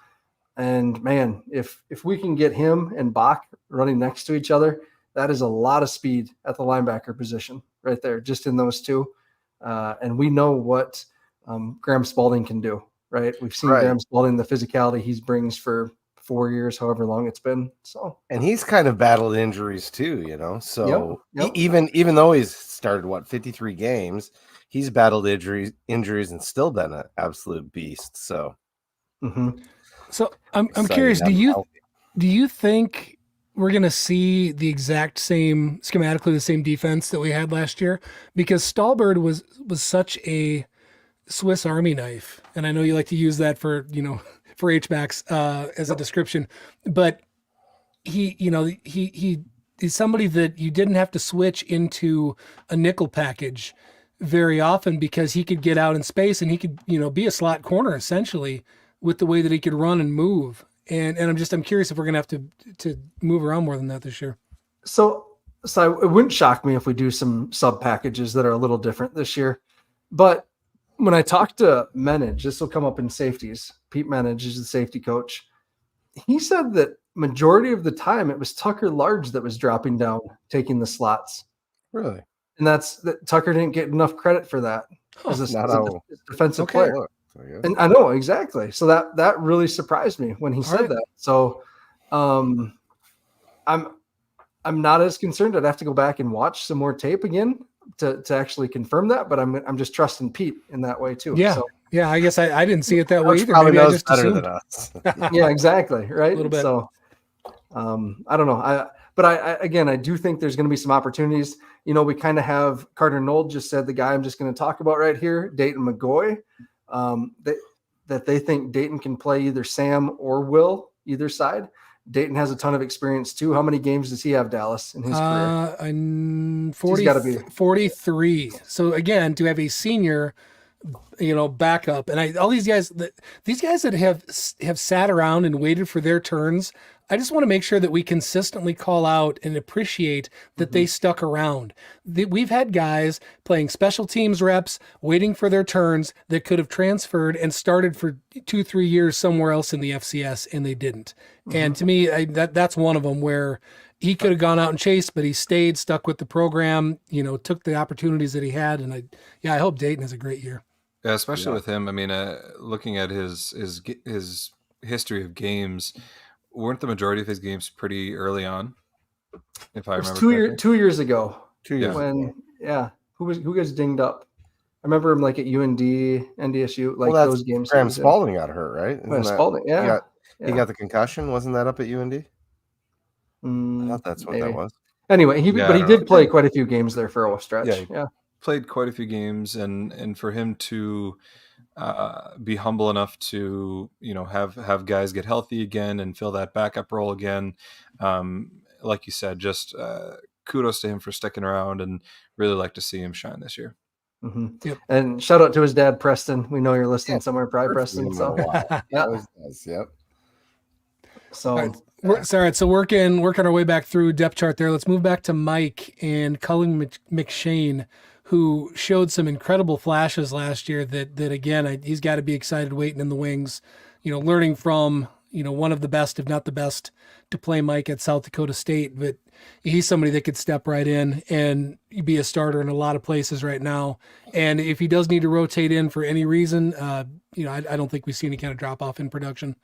And man, if we can get him and Bach running next to each other, that is a lot of speed at the linebacker position right there, just in those two. And we know what Graham Spalding can do, right? We've seen Graham Spalding, the physicality he brings for 4 years, however long it's been. So, and he's kind of battled injuries too, So Yep. even though he's started 53 games, he's battled injuries and still been an absolute beast. So, So I'm curious. Do you think we're going to see the exact same, schematically the same defense that we had last year? Because Stallbird was such a Swiss Army knife, and I know you like to use that for for H-backs as a description, but he's somebody that you didn't have to switch into a nickel package very often because he could get out in space and he could be a slot corner essentially with the way that he could run and move. And I'm curious if we're going to have to move around more than that this year. So it wouldn't shock me if we do some sub packages that are a little different this year. But when I talked to Menage, this will come up in safeties. Pete Menage is the safety coach. He said that majority of the time it was Tucker Large that was dropping down, taking the slots. Really? And that Tucker didn't get enough credit for that as a defensive player. And I know exactly. So that really surprised me when he said that. So I'm not as concerned. I'd have to go back and watch some more tape again to actually confirm that, but I'm just trusting Pete in that way too. Yeah. So, yeah. I guess I didn't see it that way either. Probably Maybe knows I just better assumed. than us. yeah, exactly. Right. A little bit. So I don't know. But I do think there's going to be some opportunities. We kind of have Carter Knoll just said the guy I'm just going to talk about right here, Dayton McGoy, that they think Dayton can play either Sam or Will, either side. Dayton has a ton of experience too. How many games does he have, Dallas, in his career? 43. So again, to have a senior, backup, and all these guys that have sat around and waited for their turns. I just want to make sure that we consistently call out and appreciate that they stuck around. We've had guys playing special teams reps, waiting for their turns that could have transferred and started for 2-3 years somewhere else in the FCS, and they didn't. And to me, that's one of them where he could have gone out and chased, but he stayed, stuck with the program, took the opportunities that he had. And I hope Dayton has a great year. Yeah, especially with him. I mean, looking at his history of games, weren't the majority of his games pretty early on? If I remember, 2 years ago. 2 years. Who gets dinged up? I remember him like at UND, NDSU, those games. Graham Spalding got hurt, right? Spalding, yeah. He got the concussion. Wasn't that up at UND? I thought that's what that was. Anyway, he did play quite a few games there for a stretch. Yeah, played quite a few games, and for him to be humble enough to have guys get healthy again and fill that backup role again, like you said, just kudos to him for sticking around, and really like to see him shine this year. Yep. And shout out to his dad, Preston. We know you're listening somewhere, probably Preston. So Yep. So all right, so working our way back through depth chart there. Let's move back to Mike and Cullen McShane, who showed some incredible flashes last year that again, he's got to be excited waiting in the wings, learning from, one of the best, if not the best, to play Mike at South Dakota State. But he's somebody that could step right in and be a starter in a lot of places right now. And if he does need to rotate in for any reason, I don't think we see any kind of drop off in production.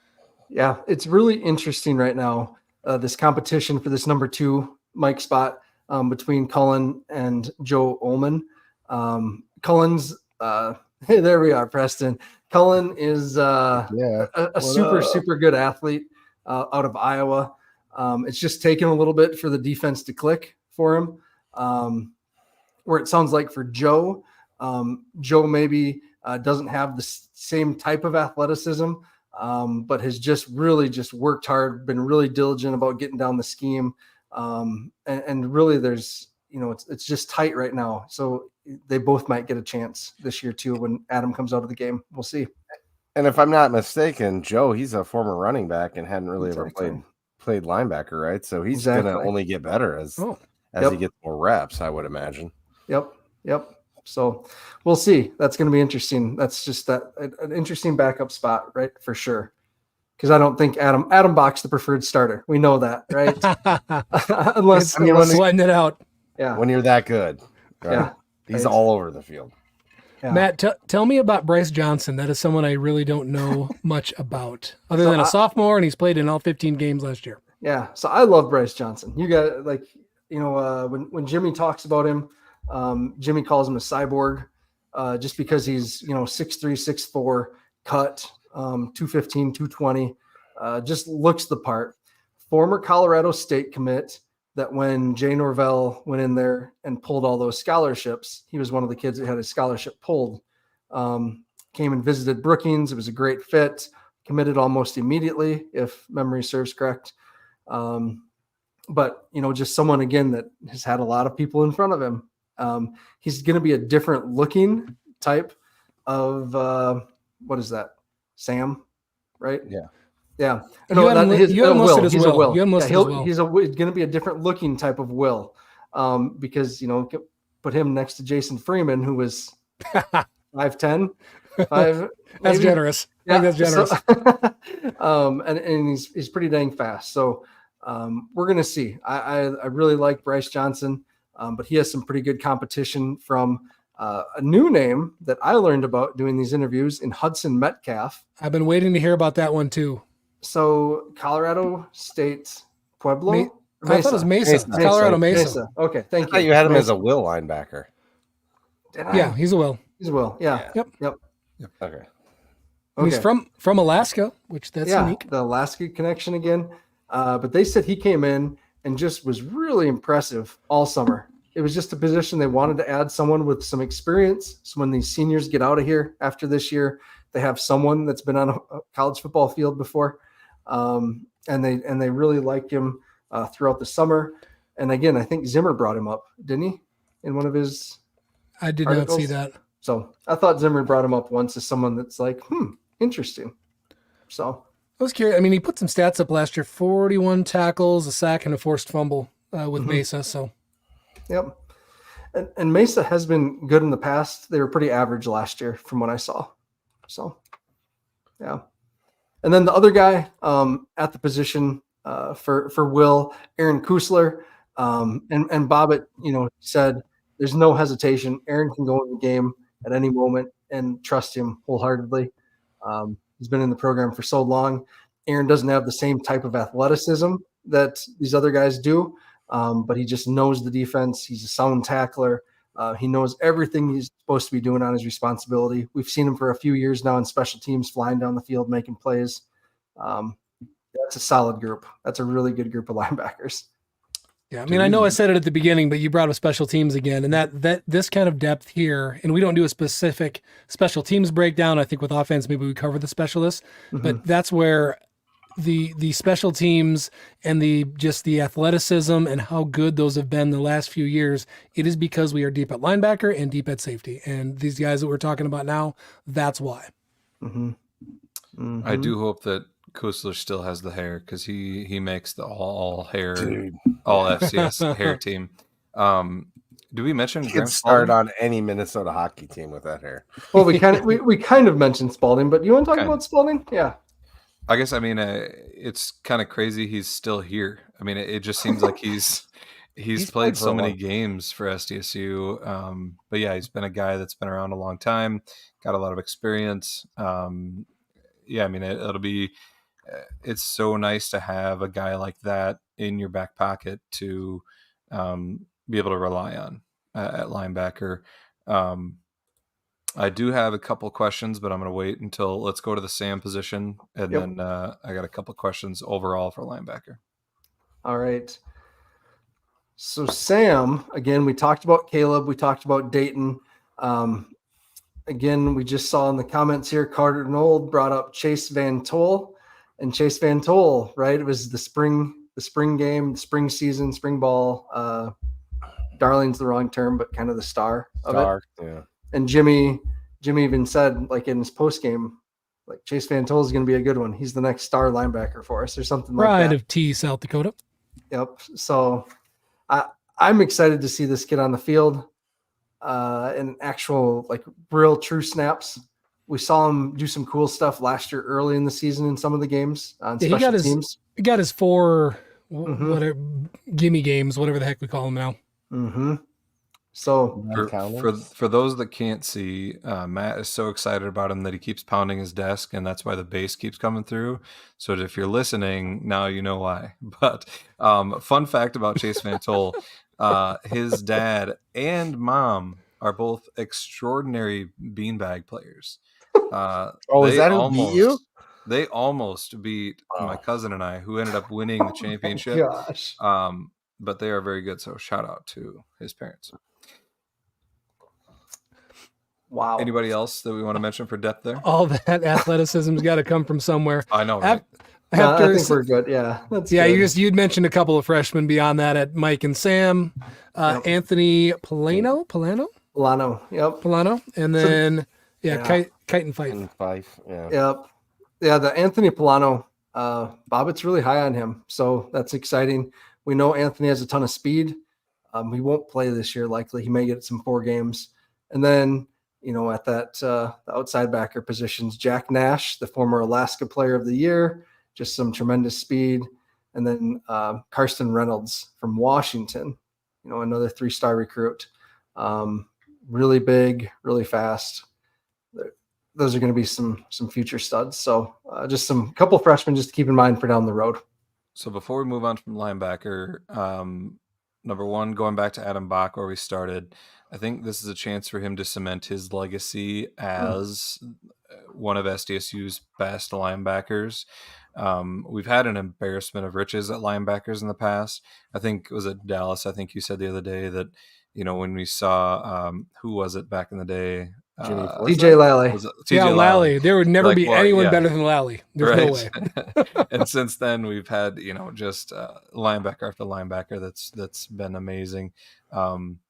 Yeah, it's really interesting right now, this competition for this number 2 Mike spot between Cullen and Joe Ullman. Cullen's there we are, Preston. Cullen is a super good athlete out of Iowa. It's just taken a little bit for the defense to click for him. Where it sounds like for Joe maybe doesn't have the same type of athleticism, but has just really worked hard, been really diligent about getting down the scheme. And really there's, it's just tight right now. So they both might get a chance this year too when Adam comes out of the game. We'll see. And if I'm not mistaken, Joe, he's a former running back and hadn't really ever played linebacker, right? So he's going to only get better as he gets more reps, I would imagine. Yep. So we'll see. That's going to be interesting. That's just an interesting backup spot, right? For sure. Because I don't think Adam Bach's the preferred starter. We know that, right? unless sweating it out. Yeah. When you're that good. Right? Yeah. He's all over the field. Yeah. Matt, tell me about Bryce Johnson. That is someone I really don't know much about, other than a sophomore, and he's played in all 15 games last year. Yeah, so I love Bryce Johnson. You got when Jimmy talks about him, Jimmy calls him a cyborg, just because he's 6'3", 6'4", cut, 215, 220, just looks the part. Former Colorado State commit. That when Jay Norvell went in there and pulled all those scholarships, he was one of the kids that had his scholarship pulled. Came and visited Brookings. It was a great fit. Committed almost immediately, if memory serves correct. But just someone again that has had a lot of people in front of him. He's going to be a different looking type of what is that? Sam, right? Yeah. Yeah, you haven't listed as well. He's going to be a different looking type of Will, because put him next to Jason Freeman, who was 5'10", 5. That's generous. Yeah, I think that's generous. So, and he's pretty dang fast. So we're going to see. I really like Bryce Johnson, but he has some pretty good competition from a new name that I learned about doing these interviews in Hudson Metcalf. I've been waiting to hear about that one too. So Colorado State Pueblo? I thought it was Mesa. Colorado Mesa. Okay, thank you. I thought you had him as a will linebacker. Yeah, he's a will. He's a will. Yeah. Yep. Okay. He's from Alaska, which that's unique. The Alaska connection again. But they said he came in and just was really impressive all summer. It was just a position they wanted to add someone with some experience. So when these seniors get out of here after this year, they have someone that's been on a college football field before. And they really liked him throughout the summer. And again, I think Zimmer brought him up, didn't he? In one of his I did articles? not see that. So I thought Zimmer brought him up once as someone that's like, interesting. So I was curious. I mean, he put some stats up last year: 41 tackles, a sack, and a forced fumble with Mesa. So, yep. And Mesa has been good in the past. They were pretty average last year from what I saw. So, yeah. And then the other guy at the position for Will, Aaron Kusler, and Bobbitt, said there's no hesitation. Aaron can go in the game at any moment and trust him wholeheartedly. He's been in the program for so long. Aaron doesn't have the same type of athleticism that these other guys do, but he just knows the defense. He's a sound tackler. He knows everything he's supposed to be doing on his responsibility. We've seen him for a few years now in special teams, flying down the field, making plays. That's a solid group. That's a really good group of linebackers. Yeah, I mean, I know I said it at the beginning, but you brought up special teams again, and that this kind of depth here, and we don't do a specific special teams breakdown. I think with offense, maybe we cover the specialists, but that's where the special teams and the athleticism and how good those have been the last few years. It is because we are deep at linebacker and deep at safety, and these guys that we're talking about now, that's why. I do hope that Kusler still has the hair, because he makes the all hair, all FCS hair team. Do we mention he could start on any Minnesota hockey team with that hair? Well, we kind of mentioned Spalding, but you want to talk about Spalding? Yeah. I guess, I mean, it's kind of crazy he's still here. I mean, it just seems like he's played so many games for SDSU. But yeah, he's been a guy that's been around a long time, got a lot of experience. Yeah, I mean, it'll be, it's so nice to have a guy like that in your back pocket to be able to rely on at linebacker. I do have a couple questions, but I'm going to wait until let's go to the Sam position. And then I got a couple questions overall for linebacker. All right. So Sam, again, we talked about Caleb. We talked about Dayton. Again, we just saw in the comments here, Carter Nold brought up Chase Van Tol. And Chase Van Tol, right? It was the spring spring game, the spring season, spring ball. Darling's the wrong term, but kind of the star of it. Yeah. And Jimmy even said, like in his post game, like Chase Van Tol is going to be a good one. He's the next star linebacker for us, or something like Pride that. of T, South Dakota. Yep. So I'm excited to see this kid on the field in actual, like, real true snaps. We saw him do some cool stuff last year early in the season in some of the games on special teams. He got his 4 Mhm. whatever gimme games, whatever the heck we call them now. Mm-hmm. So for those that can't see, Matt is so excited about him that he keeps pounding his desk, and that's why the bass keeps coming through. So if you're listening now, you know why. But fun fact about Chase Van Tol, his dad and mom are both extraordinary beanbag players. Is that who beat you? They almost beat my cousin and I, who ended up winning the championship. Gosh. But they are very good. So shout out to his parents. Wow. Anybody else that we want to mention for depth there? All that athleticism's got to come from somewhere. I know. Right? I think we're good. Yeah. That's good. You'd mentioned a couple of freshmen beyond that at Mike and Sam, Anthony Polano. Yep. Polano. And then, Kite and Fife. Yeah. Yep. Yeah. The Anthony Polano, Bobbitt's really high on him. So that's exciting. We know Anthony has a ton of speed. He won't play this year. Likely he may get some 4 games. And then, at that the outside backer positions, Jack Nash, the former Alaska Player of the Year, just some tremendous speed. And then Karsten Reynolds from Washington, another 3-star recruit. Really big, really fast. Those are going to be some future studs. So just some couple freshmen just to keep in mind for down the road. So before we move on from linebacker, number one, going back to Adam Bach where we started, I think this is a chance for him to cement his legacy as one of SDSU's best linebackers. We've had an embarrassment of riches at linebackers in the past. I think it was at Dallas. I think you said the other day that, when we saw, who was it back in the day? TJ Lally. Lally. There would never be anyone better than Lally. There's no way. And since then, we've had just linebacker after linebacker that's been amazing.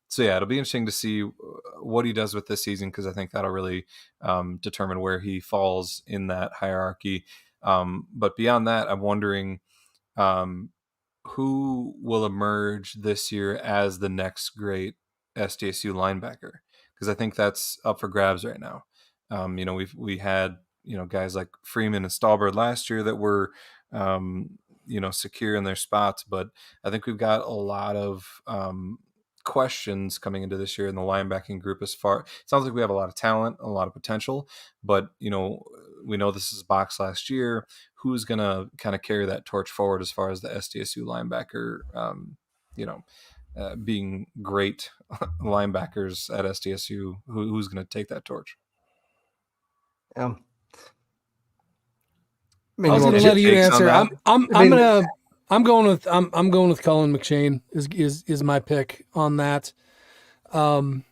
So yeah, it'll be interesting to see what he does with this season, because I think that'll really determine where he falls in that hierarchy. But beyond that, I'm wondering who will emerge this year as the next great SDSU linebacker, because I think that's up for grabs right now. We had guys like Freeman and Stallbird last year that were secure in their spots, but I think we've got a lot of questions coming into this year in the linebacking group. It sounds like we have a lot of talent, a lot of potential, but we know this is Box last year. Who's going to kind of carry that torch forward as far as the SDSU linebacker, being great linebackers at SDSU? Who's going to take that torch? I was going to let you answer. I'm going with Colin McShane is my pick on that. Beyond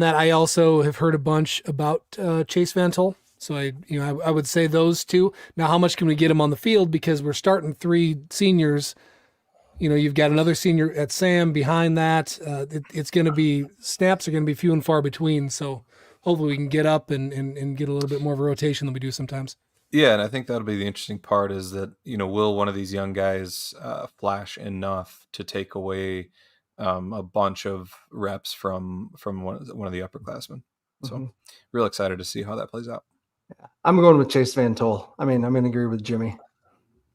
that, I also have heard a bunch about Chase Van Tol. So I would say those two. Now, how much can we get him on the field? Because we're starting 3 seniors. You've got another senior at Sam behind that. It's going to be, snaps are going to be few and far between. So hopefully we can get up and get a little bit more of a rotation than we do sometimes. Yeah, and I think that'll be the interesting part, is that, will one of these young guys flash enough to take away a bunch of reps from one of the upperclassmen? So real excited to see how that plays out. Yeah. I'm going with Chase Van Tol. I'm going to agree with Jimmy.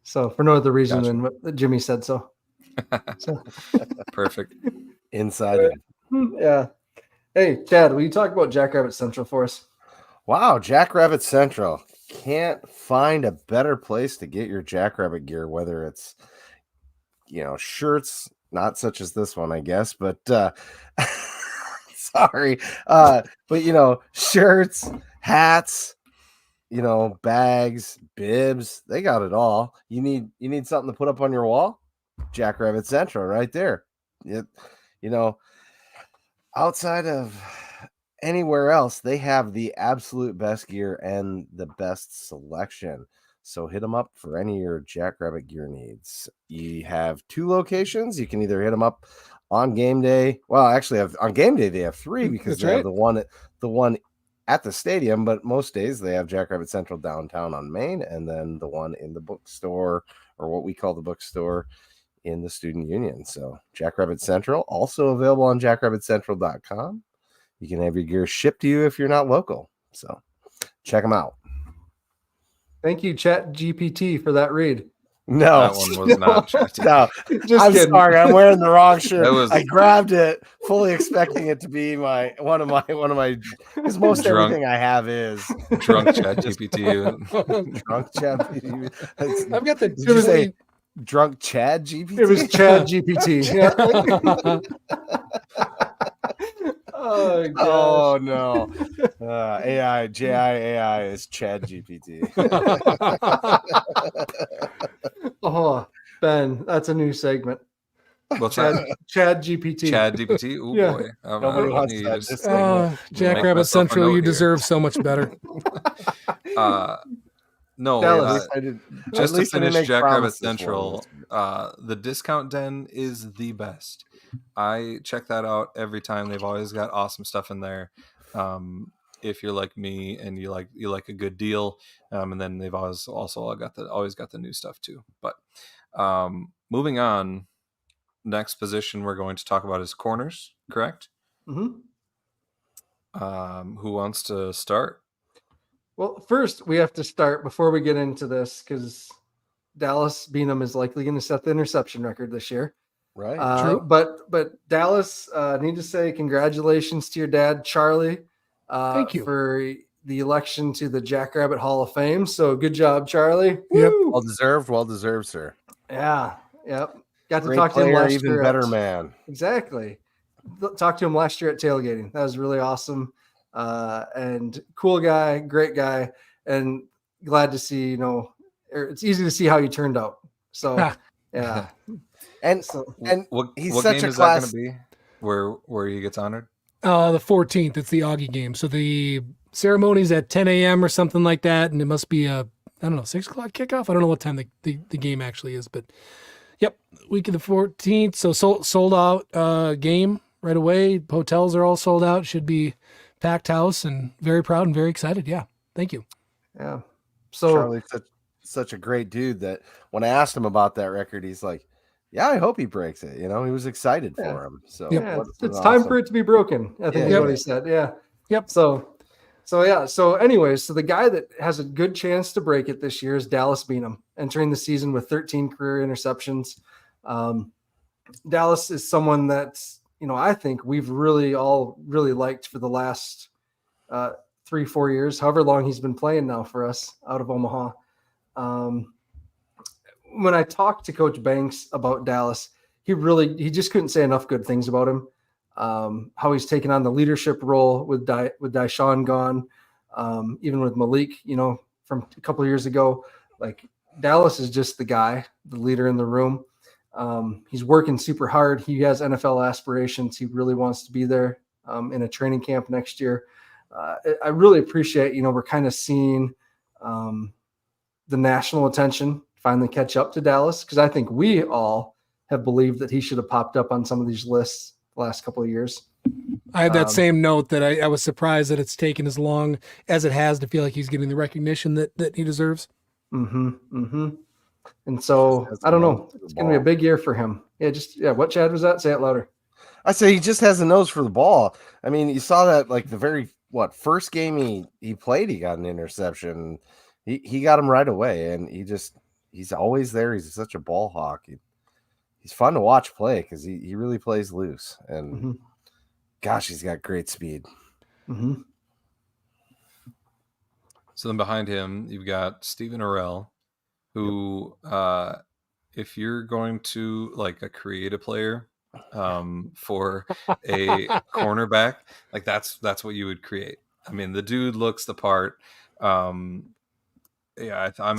So for no other reason than what Jimmy said so. Perfect. Inside it. Yeah. Hey, Chad, will you talk about Jackrabbit Central for us? Wow, Jackrabbit Central. Can't find a better place to get your Jackrabbit gear, whether it's, shirts, not such as this one, I guess, but sorry. But, shirts, hats, bags, bibs, they got it all. You need something to put up on your wall? Jackrabbit Central right there. Outside of anywhere else, they have the absolute best gear and the best selection. So hit them up for any of your Jackrabbit gear needs. You have 2 locations. You can either hit them up on game day. Well, actually, on game day they have 3 because they have the one at the stadium. But most days they have Jackrabbit Central downtown on Main, and then the one in the bookstore, or what we call the bookstore, in the Student Union. So Jackrabbit Central, also available on jackrabbitcentral.com. You can have your gear shipped to you if you're not local. So check them out. Thank you, Chat GPT, for that read. No, That one was not ChatGPT. no. Just I'm kidding. sorry, I'm wearing the wrong shirt. That was- I grabbed it, fully expecting it to be one of my. Because most Drunk. everything I have is Drunk ChatGPT. drunk Chad GPT. I've got the. Did you say drunk Chad GPT? It was Chad GPT. Yeah. Oh, gosh. Oh no! AI JIAI is Chad GPT. Oh, Ben, that's a new segment. What's that? Chad GPT. Chad GPT. Oh Yeah. boy, Nobody wants that. Just Jackrabbit myself a Central, note you here. deserve so much better. No, Dallas. just to finish Jackrabbit Promises Central, the Discount Den is the best. I check that out every time. They've always got awesome stuff in there. If you're like me and you like a good deal, and then they've always got the new stuff too. But moving on, next position we're going to talk about is corners. Correct? Mm-hmm. Who wants to start? Well, first we have to start before we get into this because Dallas Beanham is likely going to set the interception record this year. Right. True. But Dallas, need to say congratulations to your dad, Charlie. Thank you. For the election to the Jackrabbit Hall of Fame. So good job, Charlie. Yep. Woo! Well deserved, sir. Yeah. Yep. Got to Great talk to him player, last even year. better man. Exactly. Talked to him last year at tailgating. That was really awesome. And cool guy, great guy, and glad to see, it's easy to see how you turned out. So yeah. And What he's what such game a is class. that going to be? Where he gets honored? The 14th, it's the Augie game. So the ceremony's at 10 a.m. or something like that, and it must be a 6 o'clock kickoff. I don't know what time the game actually is, but yep, week of the 14th. So sold out game right away. Hotels are all sold out. Should be packed house, and very proud and very excited. Yeah, thank you. Yeah. So Charlie's such a great dude that when I asked him about that record, he's like, "Yeah, I hope he breaks it." He was excited for him. So yeah, it's time for it to be broken, I think is what he said. Yeah. Yep. So yeah. So anyways, so the guy that has a good chance to break it this year is Dallas Beanham, entering the season with 13 career interceptions. Dallas is someone that's, I think we've really liked for the last 3-4 years, however long he's been playing now for us out of Omaha. When I talked to Coach Banks about Dallas, he just couldn't say enough good things about him. How he's taken on the leadership role with Dyshawn gone, even with Malik, from a couple of years ago. Like, Dallas is just the guy, the leader in the room. He's working super hard. He has NFL aspirations. He really wants to be there in a training camp next year. I really appreciate, we're kind of seeing the national attention finally catch up to Dallas, because I think we all have believed that he should have popped up on some of these lists the last couple of years. I had that same note that I was surprised that it's taken as long as it has to feel like he's getting the recognition that he deserves. Mm-hmm. Mm-hmm. And so I don't know. It's going to be a big year for him. Yeah. What, Chad, was that? Say it louder. I say he just has a nose for the ball. I mean, you saw that like the very first game he played, he got an interception. He got him right away, and he's always there. He's such a ball hawk. He's fun to watch play because he really plays loose, and gosh, he's got great speed. Mm-hmm. So then behind him, you've got Stephen Orell, who, if you're going to create a player for a cornerback, that's what you would create. I mean, the dude looks the part. I'm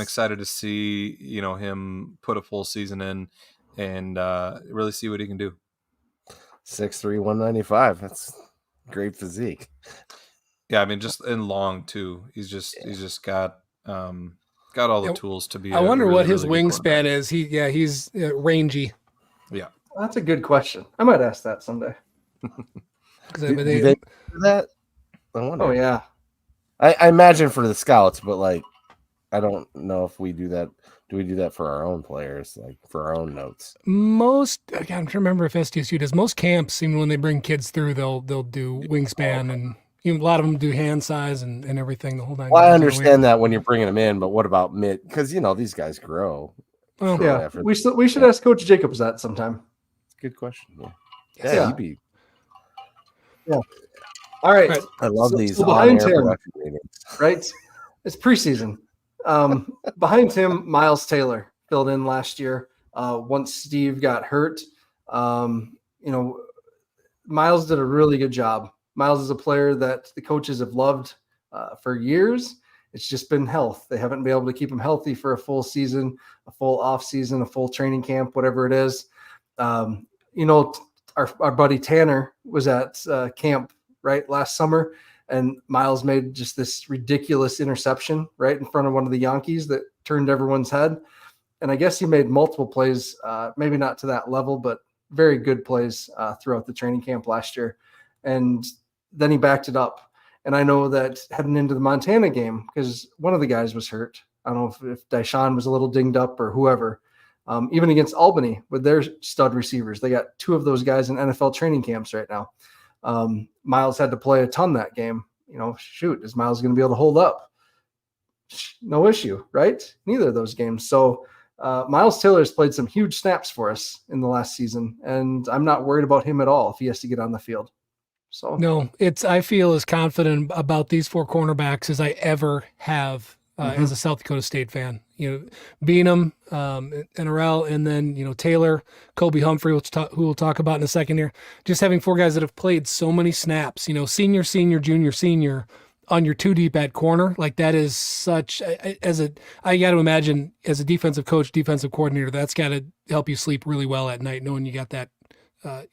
excited to see him put a full season in and really see what he can do. 6'3", 195. That's great physique. Yeah, I mean, just in long too. He's just got got all the tools to be. I wonder really, what his really good wingspan is. He's rangy. Yeah, That's a good question. I might ask that someday. Do they do that? I wonder. Oh yeah. I imagine for the scouts, but like, I don't know if we do that. Do we do that for our own players, like for our own notes? I'm trying to remember if SDSU does. Most camps, even when they bring kids through, they'll do wingspan, and even a lot of them do hand size and everything. The whole nine. Well, I understand that when you're bringing them in, but what about mid? Because these guys grow. Well, Yeah, we should ask Coach Jacobs that sometime. Good question. Yeah. You'd be. Yeah. All right. I love these behind him, production meetings. right? It's preseason. Behind him, Miles Taylor filled in last year. Once Steve got hurt, Miles did a really good job. Miles is a player that the coaches have loved for years. It's just been health. They haven't been able to keep him healthy for a full season, a full off season, a full training camp, whatever it is. Our buddy Tanner was at camp right last summer, and Miles made just this ridiculous interception right in front of one of the Yankees that turned everyone's head. And I guess he made multiple plays, maybe not to that level, but very good plays throughout the training camp last year. And then he backed it up. And I know that heading into the Montana game, because one of the guys was hurt. I don't know if Deshaun was a little dinged up or whoever. Even against Albany with their stud receivers, they got two of those guys in NFL training camps right now. Miles had to play a ton that game. Is Miles going to be able to hold up? No issue, right? Neither of those games. So Miles Taylor has played some huge snaps for us in the last season, and I'm not worried about him at all if he has to get on the field. So no, I feel as confident about these four cornerbacks as I ever have as a South Dakota State fan. Beanham, NRL, and then Taylor, Kobe Humphrey, who we'll talk about in a second here. Just having four guys that have played so many snaps, senior, junior, senior, on your two deep at corner, like that is such. I got to imagine as a defensive coach, defensive coordinator, that's got to help you sleep really well at night, knowing you got that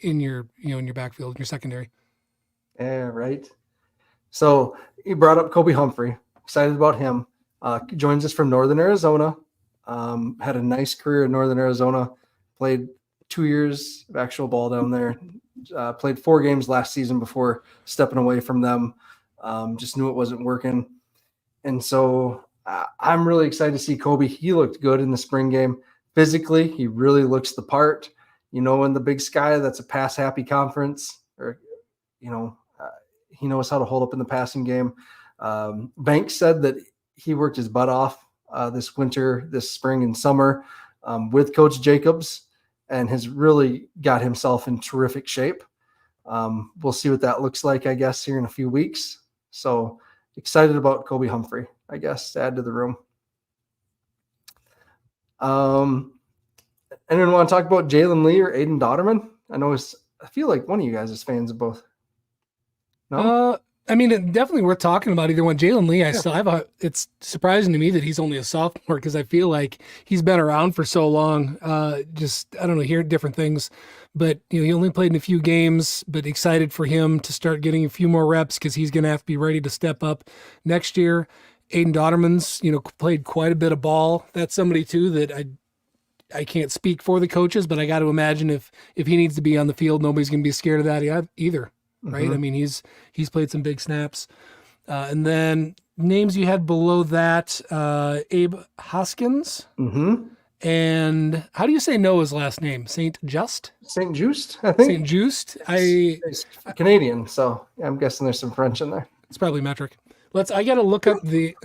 in your backfield, in your secondary. Yeah, right. So you brought up Kobe Humphrey. Excited about him. Joins us from Northern Arizona. Had a nice career in Northern Arizona. Played 2 years of actual ball down there. Played 4 games last season before stepping away from them. Just knew it wasn't working. And so I'm really excited to see Kobe. He looked good in the spring game. Physically, he really looks the part. In the Big Sky, that's a pass-happy conference. He knows how to hold up in the passing game. Banks said that he worked his butt off this winter, this spring and summer with Coach Jacobs, and has really got himself in terrific shape. We'll see what that looks like, I guess, here in a few weeks. So excited about Kobe Humphrey, I guess, to add to the room. Anyone want to talk about Jalen Lee or Aiden Dotterman? I feel like one of you guys is fans of both. No? Definitely worth talking about either one. Jalen Lee, it's surprising to me that he's only a sophomore because I feel like he's been around for so long. I don't know, hearing different things, but he only played in a few games, but excited for him to start getting a few more reps because he's going to have to be ready to step up next year. Aiden Dotterman's, played quite a bit of ball. That's somebody too that I can't speak for the coaches, but I got to imagine if he needs to be on the field, nobody's going to be scared of that either. Right. Mm-hmm. He's played some big snaps. And then names you had below that, Abe Hoskins. Mm-hmm. And how do you say Noah's last name? St. Just, I think. St. Just. He's Canadian, so I'm guessing there's some French in there. It's probably metric. I got to look up the.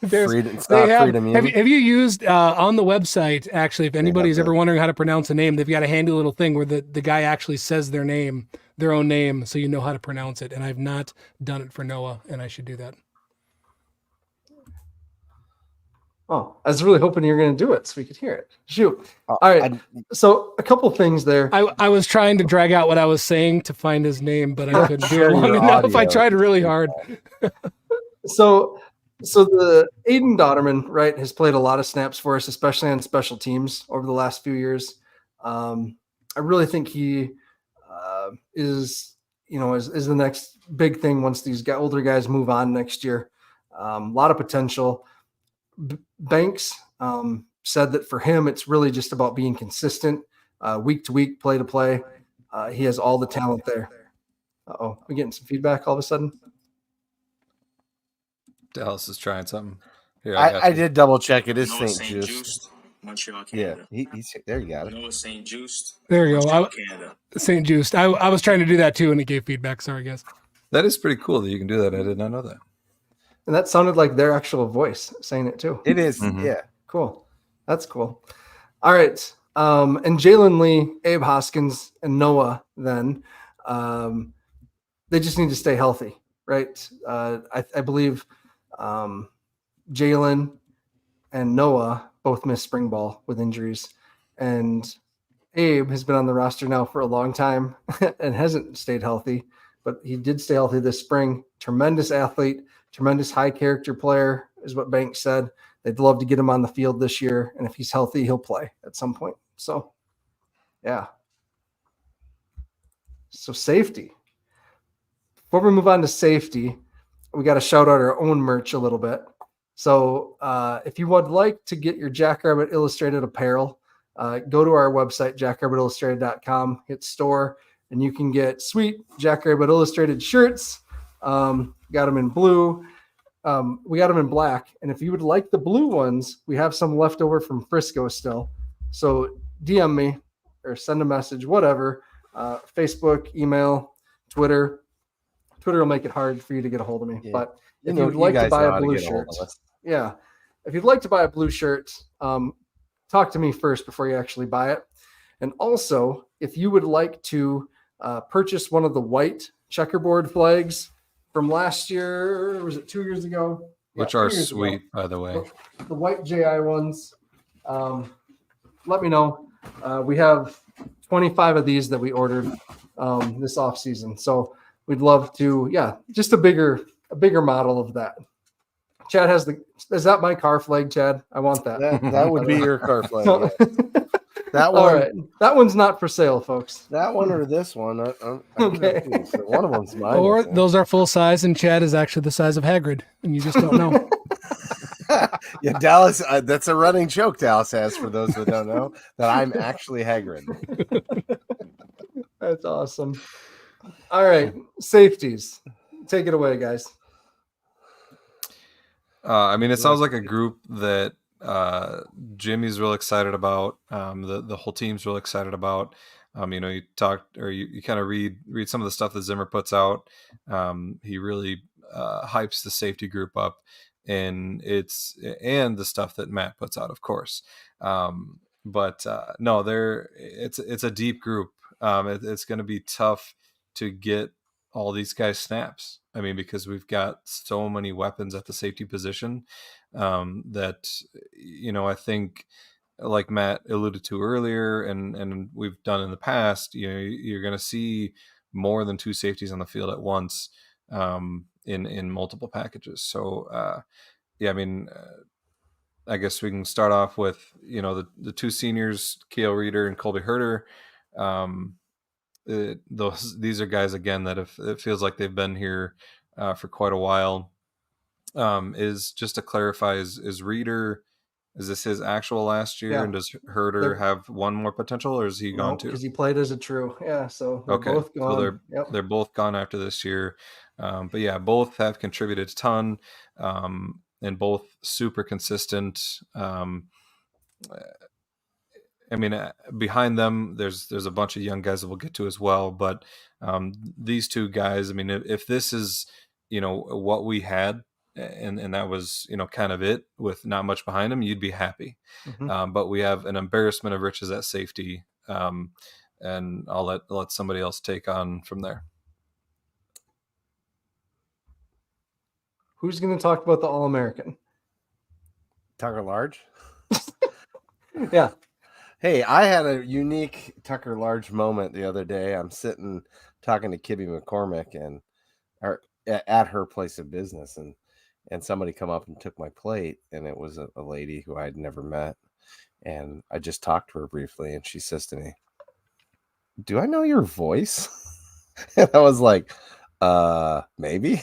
Freedom. Have you used on the website, actually, if anybody's ever wondering how to pronounce a name, they've got a handy little thing where the guy actually says their own name, so you know how to pronounce it. And I've not done it for Noah, and I should do that. Oh, I was really hoping you were going to do it so we could hear it. Shoot. All right. So a couple things there. I was trying to drag out what I was saying to find his name, but I couldn't do it long enough. I tried really hard. So the Aiden Dotterman, right, has played a lot of snaps for us, especially on special teams over the last few years. I really think he is the next big thing once these older guys move on next year. A lot of potential. Banks said that for him, it's really just about being consistent, week to week, play to play. He has all the talent there. Uh-oh, we're getting some feedback all of a sudden. Dallas is trying something. Here, I did double check. It is Noah St. St. Just. Juiced, Montreal, Yeah, Canada. he's there. You got it. Noah St. Juiced, There you go. Montreal, Canada. St. Juiced. I was trying to do that too, and it gave feedback. Sorry, guys. That is pretty cool that you can do that. I did not know that. And that sounded like their actual voice saying it too. It is. Mhm. Yeah. Cool. That's cool. All right. And Jalen Lee, Abe Hoskins, and Noah then, they just need to stay healthy, right? I believe Jalen and Noah both missed spring ball with injuries. And Abe has been on the roster now for a long time and hasn't stayed healthy, but he did stay healthy this spring. Tremendous athlete, tremendous high character player is what Banks said. They'd love to get him on the field this year. And if he's healthy, he'll play at some point. So, yeah. So safety. Before we move on to safety, we got to shout out our own merch a little bit. So if you would like to get your Jackrabbit Illustrated apparel, go to our website, jackrabbitillustrated.com, hit store, and you can get sweet Jackrabbit Illustrated shirts. Got them in blue. We got them in black. And if you would like the blue ones, we have some left over from Frisco still. So DM me or send a message, whatever. Facebook, email, Twitter. Twitter will make it hard for you to get a hold of me. Yeah. But if you would like to buy a blue shirt, yeah. If you'd like to buy a blue shirt, talk to me first before you actually buy it. And also, if you would like to purchase one of the white checkerboard flags from last year, or was it 2 years ago? Which Yeah, are 2 years ago. sweet, by the way. The white JI ones. Let me know. We have 25 of these that we ordered this off season. So we'd love to, just a bigger model of that. Chad is that my car flag, Chad? I want that. That would be your car flag. So- Yeah. That one. All right. That one's not for sale, folks. That one or this one. Okay. One of them's mine. Or those are full size, and Chad is actually the size of Hagrid, and you just don't know. Yeah, Dallas. That's a running joke Dallas has for those that don't know that I'm actually Hagrid. That's awesome. All right. Safeties. Take it away, guys. I mean, it sounds like a group that Jimmy's real excited about. The whole team's real excited about. You talked or you kind of read some of the stuff that Zimmer puts out. He really hypes the safety group up, and the stuff that Matt puts out, of course. But it's a deep group. It's going to be tough to get all these guys snaps. I mean, because we've got so many weapons at the safety position that, I think like Matt alluded to earlier and we've done in the past, you're going to see more than two safeties on the field at once in multiple packages. So, I guess we can start off with, the two seniors, Kale Reeder and Colby Herter. These are guys again that it feels like they've been here for quite a while. Is just to clarify, is Reeder, is this his actual last year? Yeah. And does Herter have one more potential, or is he gone too? Because he played as a true. Yeah, so they're Okay, both gone. so they're both gone after this year. But yeah, both have contributed a ton, and both super consistent. Behind them, there's a bunch of young guys that we'll get to as well. But these two guys, I mean, if this is, what we had, and that was, kind of it with not much behind them, you'd be happy. Mhm. But we have an embarrassment of riches at safety. And I'll let somebody else take on from there. Who's going to talk about the All-American? Tucker Large. Yeah. Hey, I had a unique Tucker Large moment the other day. I'm sitting talking to Kibby McCormick at her place of business, and somebody come up and took my plate, and it was a lady who I had never met, and I just talked to her briefly, and she says to me, "Do I know your voice?" And I was like, maybe.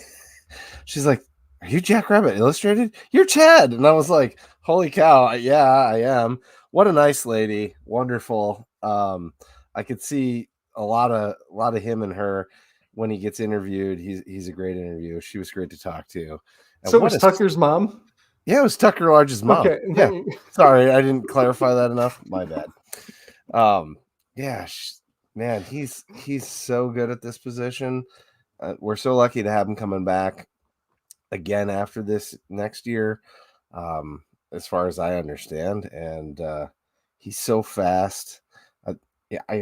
She's like, are you Jackrabbit Illustrated? You're Chad. And I was like, holy cow. Yeah, I am. What a nice lady. Wonderful. I could see a lot of him and her when he gets interviewed. He's a great interview. She was great to talk to. And So it was Tucker's mom? Yeah, it was Tucker Large's mom. Okay. Yeah. Sorry, I didn't clarify that enough. My bad. Yeah, man, he's so good at this position. We're so lucky to have him coming back again after this next year, as far as I understand. And he's so fast. Yeah, I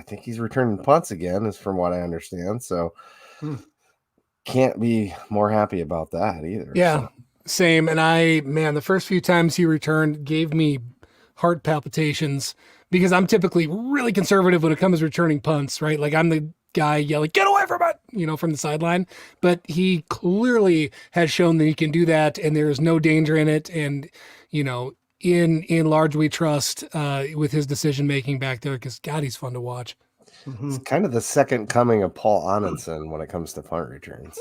think he's returning punts again, is from what I understand. So can't be more happy about that either. Yeah, so. same. And the first few times he returned gave me heart palpitations because I'm typically really conservative when it comes to returning punts, right? Like I'm the guy yelling, "Get away from it," from the sideline. But he clearly has shown that he can do that, and there is no danger in it. And in large we trust with his decision making back there, because God, he's fun to watch. It's kind of the second coming of Paul Anundson when it comes to punt returns.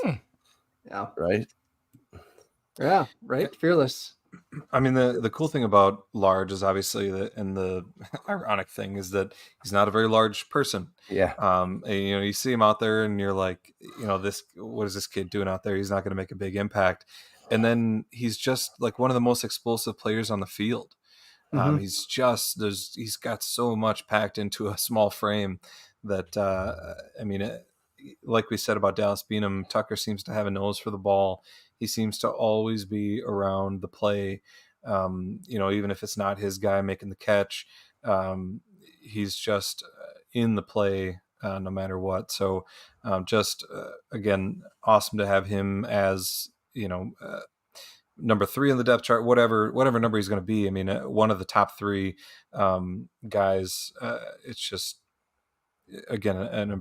Yeah. Right. Yeah. Right. Fearless. I mean, the cool thing about Large is obviously that, and the ironic thing is that he's not a very large person. Yeah. And, you see him out there and you're like, what is this kid doing out there? He's not going to make a big impact. And then he's just like one of the most explosive players on the field. He's got so much packed into a small frame that, like we said about Dallas Beanham, Tucker seems to have a nose for the ball. He seems to always be around the play. Even if it's not his guy making the catch, he's just in the play no matter what. So again, awesome to have him as, number 3 on the depth chart, whatever number he's going to be. I mean, one of the top 3 guys. It's just, again, an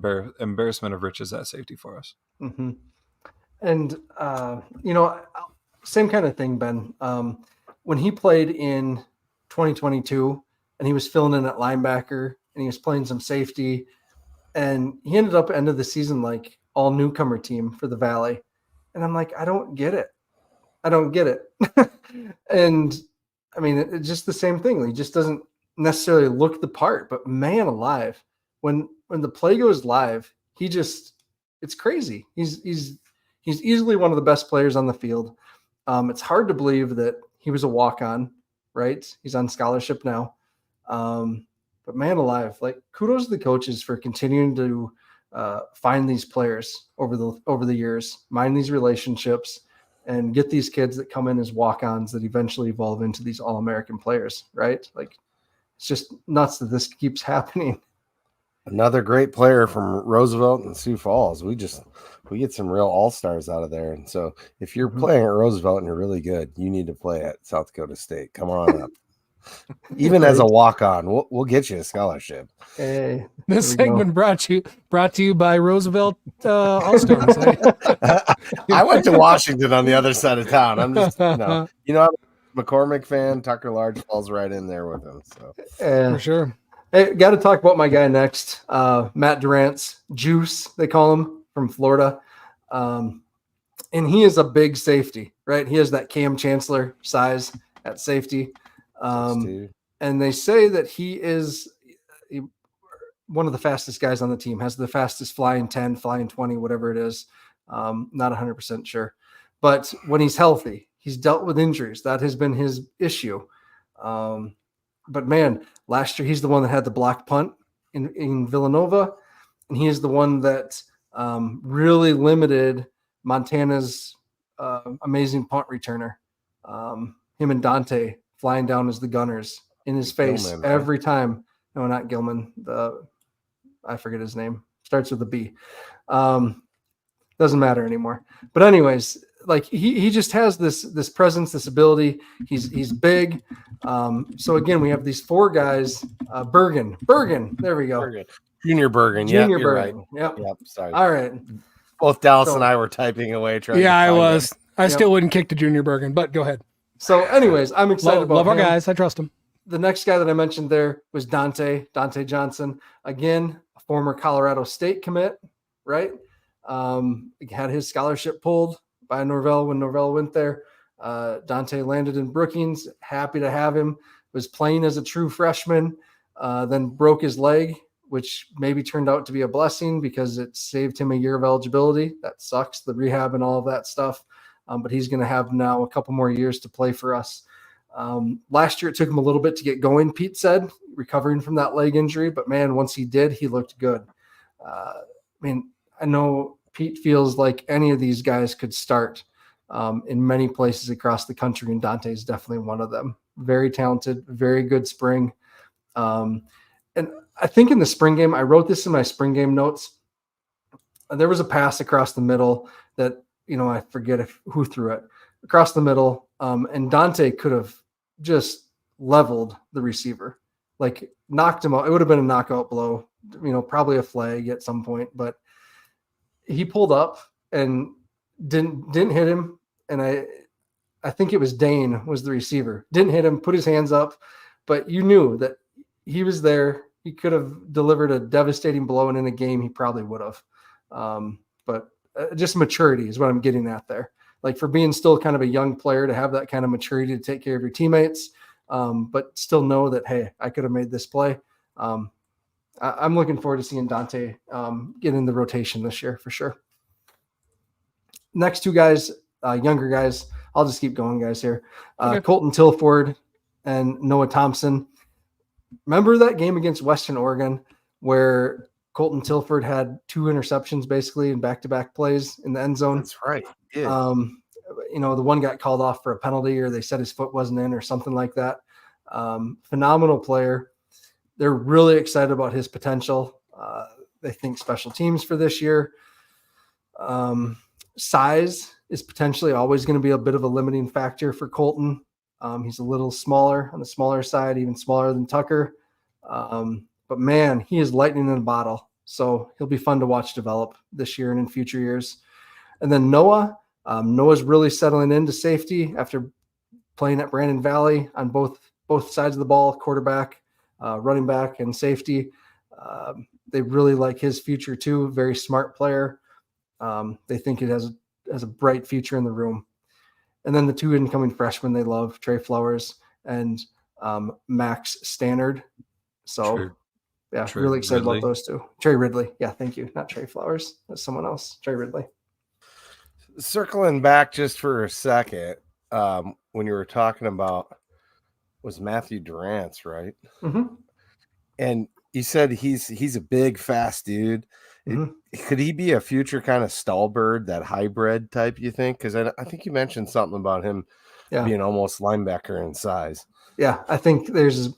embarrassment of riches at safety for us. Mm-hmm. And, same kind of thing, Ben. When he played in 2022 and he was filling in at linebacker and he was playing some safety, and he ended up end of the season like all newcomer team for the Valley. And I'm like, I don't get it. And I mean, it's just the same thing. He just doesn't necessarily look the part, but man alive, when the play goes live, it's crazy. He's easily one of the best players on the field. It's hard to believe that he was a walk-on, right? He's on scholarship now. But man alive, like, kudos to the coaches for continuing to find these players over the years, mine these relationships, and get these kids that come in as walk-ons that eventually evolve into these All-American players, right? Like, it's just nuts that this keeps happening. Another great player from Roosevelt and Sioux Falls. We get some real all-stars out of there. And so if you're playing at Roosevelt and you're really good, you need to play at South Dakota State. Come on up. Even as a walk-on, we'll get you a scholarship. Hey, this segment brought to you by Roosevelt All-Stars. I went to Washington on the other side of town. I'm just, I'm a McCormick fan. Tucker Large falls right in there with him. So for sure. Hey, got to talk about my guy next, Matt Durant's Juice, they call him, from Florida. And he is a big safety, right? He has that Cam Chancellor size at safety. And they say that he is one of the fastest guys on the team, has the fastest flying 10, flying 20, whatever it is. Not 100% sure. But when he's healthy, he's dealt with injuries. That has been his issue. But man, last year he's the one that had the blocked punt in Villanova, and he is the one that really limited Montana's amazing punt returner. Him and Dante flying down as the gunners in his face Gilman, every time. No, not Gilman. I forget his name. Starts with a B. Doesn't matter anymore. But anyways, like he just has this presence, this ability. He's big. So again, we have these 4 guys. Bergen. There we go. Junior Bergen. Junior Bergen. Right. Yep. Sorry. All right. Both Dallas and I were typing away. I was. I still wouldn't kick to Junior Bergen, but go ahead. So anyways, I'm excited about love our him. guys. I trust him. The next guy that I mentioned there was Dante Johnson. Again, a former Colorado State commit, right? He had his scholarship pulled by Norvell when Norvell went there. Dante landed in Brookings. Happy to have him. Was playing as a true freshman, then broke his leg, which maybe turned out to be a blessing because it saved him a year of eligibility. That sucks, the rehab and all of that stuff. But he's going to have now a couple more years to play for us. Last year, it took him a little bit to get going, Pete said, recovering from that leg injury. But, man, once he did, he looked good. I know Pete feels like any of these guys could start in many places across the country, and Dante is definitely one of them. Very talented, very good spring. And I think in the spring game, I wrote this in my spring game notes. There was a pass across the middle that, I forget who threw it across the middle. And Dante could have just leveled the receiver, like knocked him out. It would have been a knockout blow, probably a flag at some point, but he pulled up and didn't hit him. And I think it was Dane was the receiver. Didn't hit him, put his hands up, but you knew that he was there. He could have delivered a devastating blow, and in a game he probably would have. But just maturity is what I'm getting at there. Like, for being still kind of a young player to have that kind of maturity to take care of your teammates, but still know that, hey, I could have made this play. I'm looking forward to seeing Dante get in the rotation this year for sure. Next two guys, younger guys, I'll just keep going, guys, here. Okay. Colton Tilford and Noah Thompson. Remember that game against Western Oregon where Colton Tilford had 2 interceptions basically in back-to-back plays in the end zone? That's right. Yeah. The one got called off for a penalty, or they said his foot wasn't in or something like that. Phenomenal player. They're really excited about his potential. They think special teams for this year. Size is potentially always going to be a bit of a limiting factor for Colton. He's a little smaller, on the smaller side, even smaller than Tucker. But, man, he is lightning in a bottle. So he'll be fun to watch develop this year and in future years. And then Noah's really settling into safety after playing at Brandon Valley on both sides of the ball, quarterback, running back, and safety. They really like his future too. Very smart player. They think it has a bright future in the room. And then the 2 incoming freshmen they love, Trey Flowers and Max Stannard. So, True. Yeah, Trey really excited Ridley. about those 2. Trey Ridley. Yeah, thank you. Not Trey Flowers. That's someone else. Trey Ridley. Circling back just for a second, when you were talking about, was Matthew Durant's, right? Mm-hmm. And you said he's a big, fast dude. Mhm. Could he be a future kind of Stallbird, that hybrid type, you think? Because I think you mentioned something about him being almost linebacker in size. Yeah, I think there's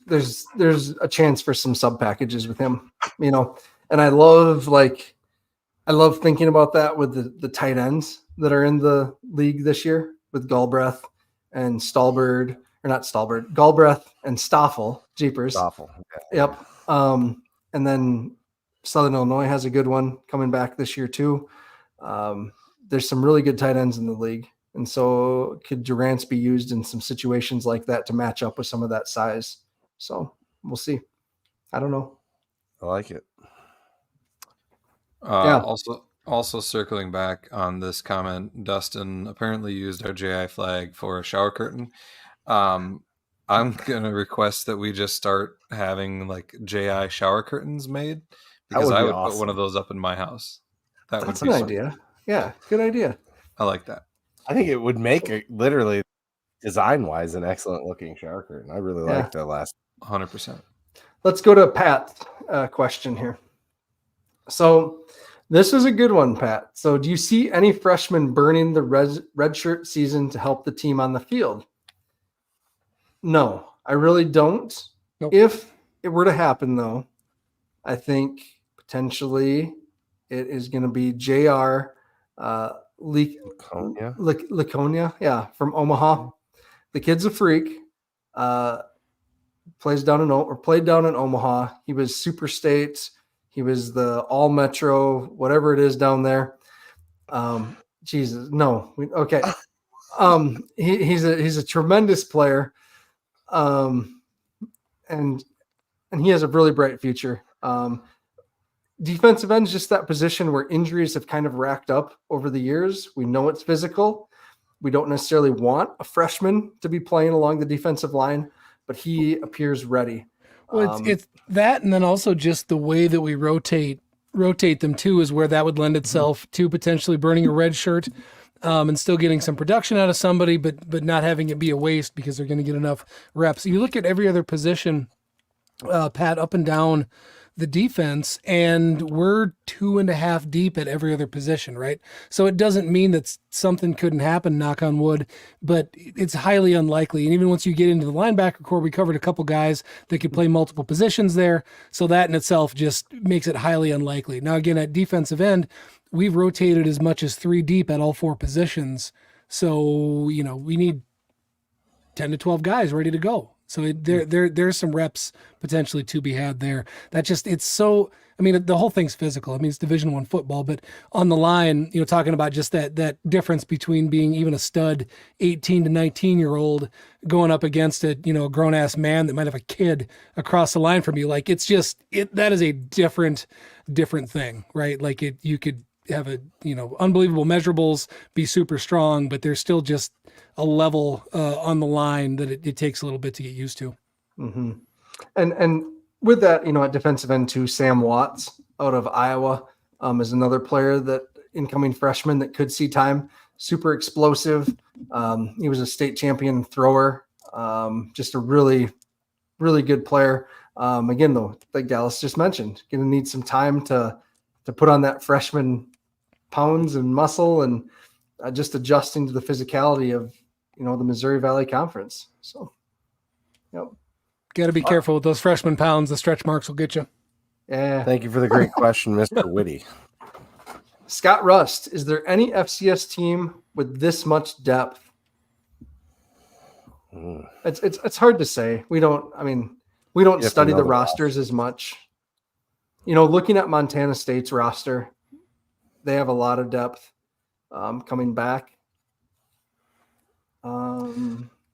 a chance for some sub packages with him, and I love thinking about that with the tight ends that are in the league this year with Galbraith and Galbraith and Stoffel, Jeepers. Awful. Yep. And then Southern Illinois has a good one coming back this year too. There's some really good tight ends in the league. And so could Durant's be used in some situations like that to match up with some of that size? So we'll see. I don't know. I like it. Yeah. Also circling back on this comment, Dustin apparently used our JI flag for a shower curtain. I'm going to request that we just start having like JI shower curtains made, because I would put one of those up in my house. That's an idea. Yeah, good idea. I like that. I think it would make it literally design-wise an excellent looking shower curtain. I really like the last 100%. Let's go to Pat's question here. So this is a good one, Pat. So do you see any freshmen burning the redshirt season to help the team on the field? No, I really don't. Nope. If it were to happen, though, I think potentially it is going to be JR Laconia, from Omaha. The kid's a freak. Played down in Omaha. He was Super State. He was the All Metro, whatever it is down there. Jesus, no. Okay. He's a tremendous player. And he has a really bright future. defensive end is just that position where injuries have kind of racked up over the years. We know it's physical. We don't necessarily want a freshman to be playing along the defensive line, but he appears ready. Well, it's that, and then also just the way that we rotate them too is where that would lend itself to potentially burning a red shirt, and still getting some production out of somebody, but not having it be a waste because they're going to get enough reps. You look at every other position, Pat, up and down the defense, and we're 2.5 deep at every other position, right? So it doesn't mean that something couldn't happen, knock on wood, but it's highly unlikely. And even once you get into the linebacker core, we covered a couple guys that could play multiple positions there. So that in itself just makes it highly unlikely. Now, again, at defensive end, we've rotated as much as 3 deep at all 4 positions. So, we need 10 to 12 guys ready to go. So there's some reps potentially to be had there. It's so, the whole thing's physical. It's Division I football, but on the line, talking about just that difference between being even a stud 18 to 19-year-old going up against a grown ass man that might have a kid across the line from you. Like, that is a different thing, right? Like you could have unbelievable measurables, be super strong, but there's still just a level on the line that it takes a little bit to get used to. Mm-hmm. And with that, at defensive end too, Sam Watts out of Iowa is another player that incoming freshman that could see time. Super explosive. He was a state champion thrower. Just a really, really good player. Again, though, like Dallas just mentioned, going to need some time to put on that freshman pounds and muscle and just adjusting to the physicality of the Missouri Valley Conference. So, yep. Got to be careful with those freshman pounds. The stretch marks will get you. Yeah. Thank you for the great question, Mr. Whitty. Scott Rust, is there any FCS team with this much depth? It's hard to say. We don't study the rosters as much. Looking at Montana State's roster, they have a lot of depth coming back.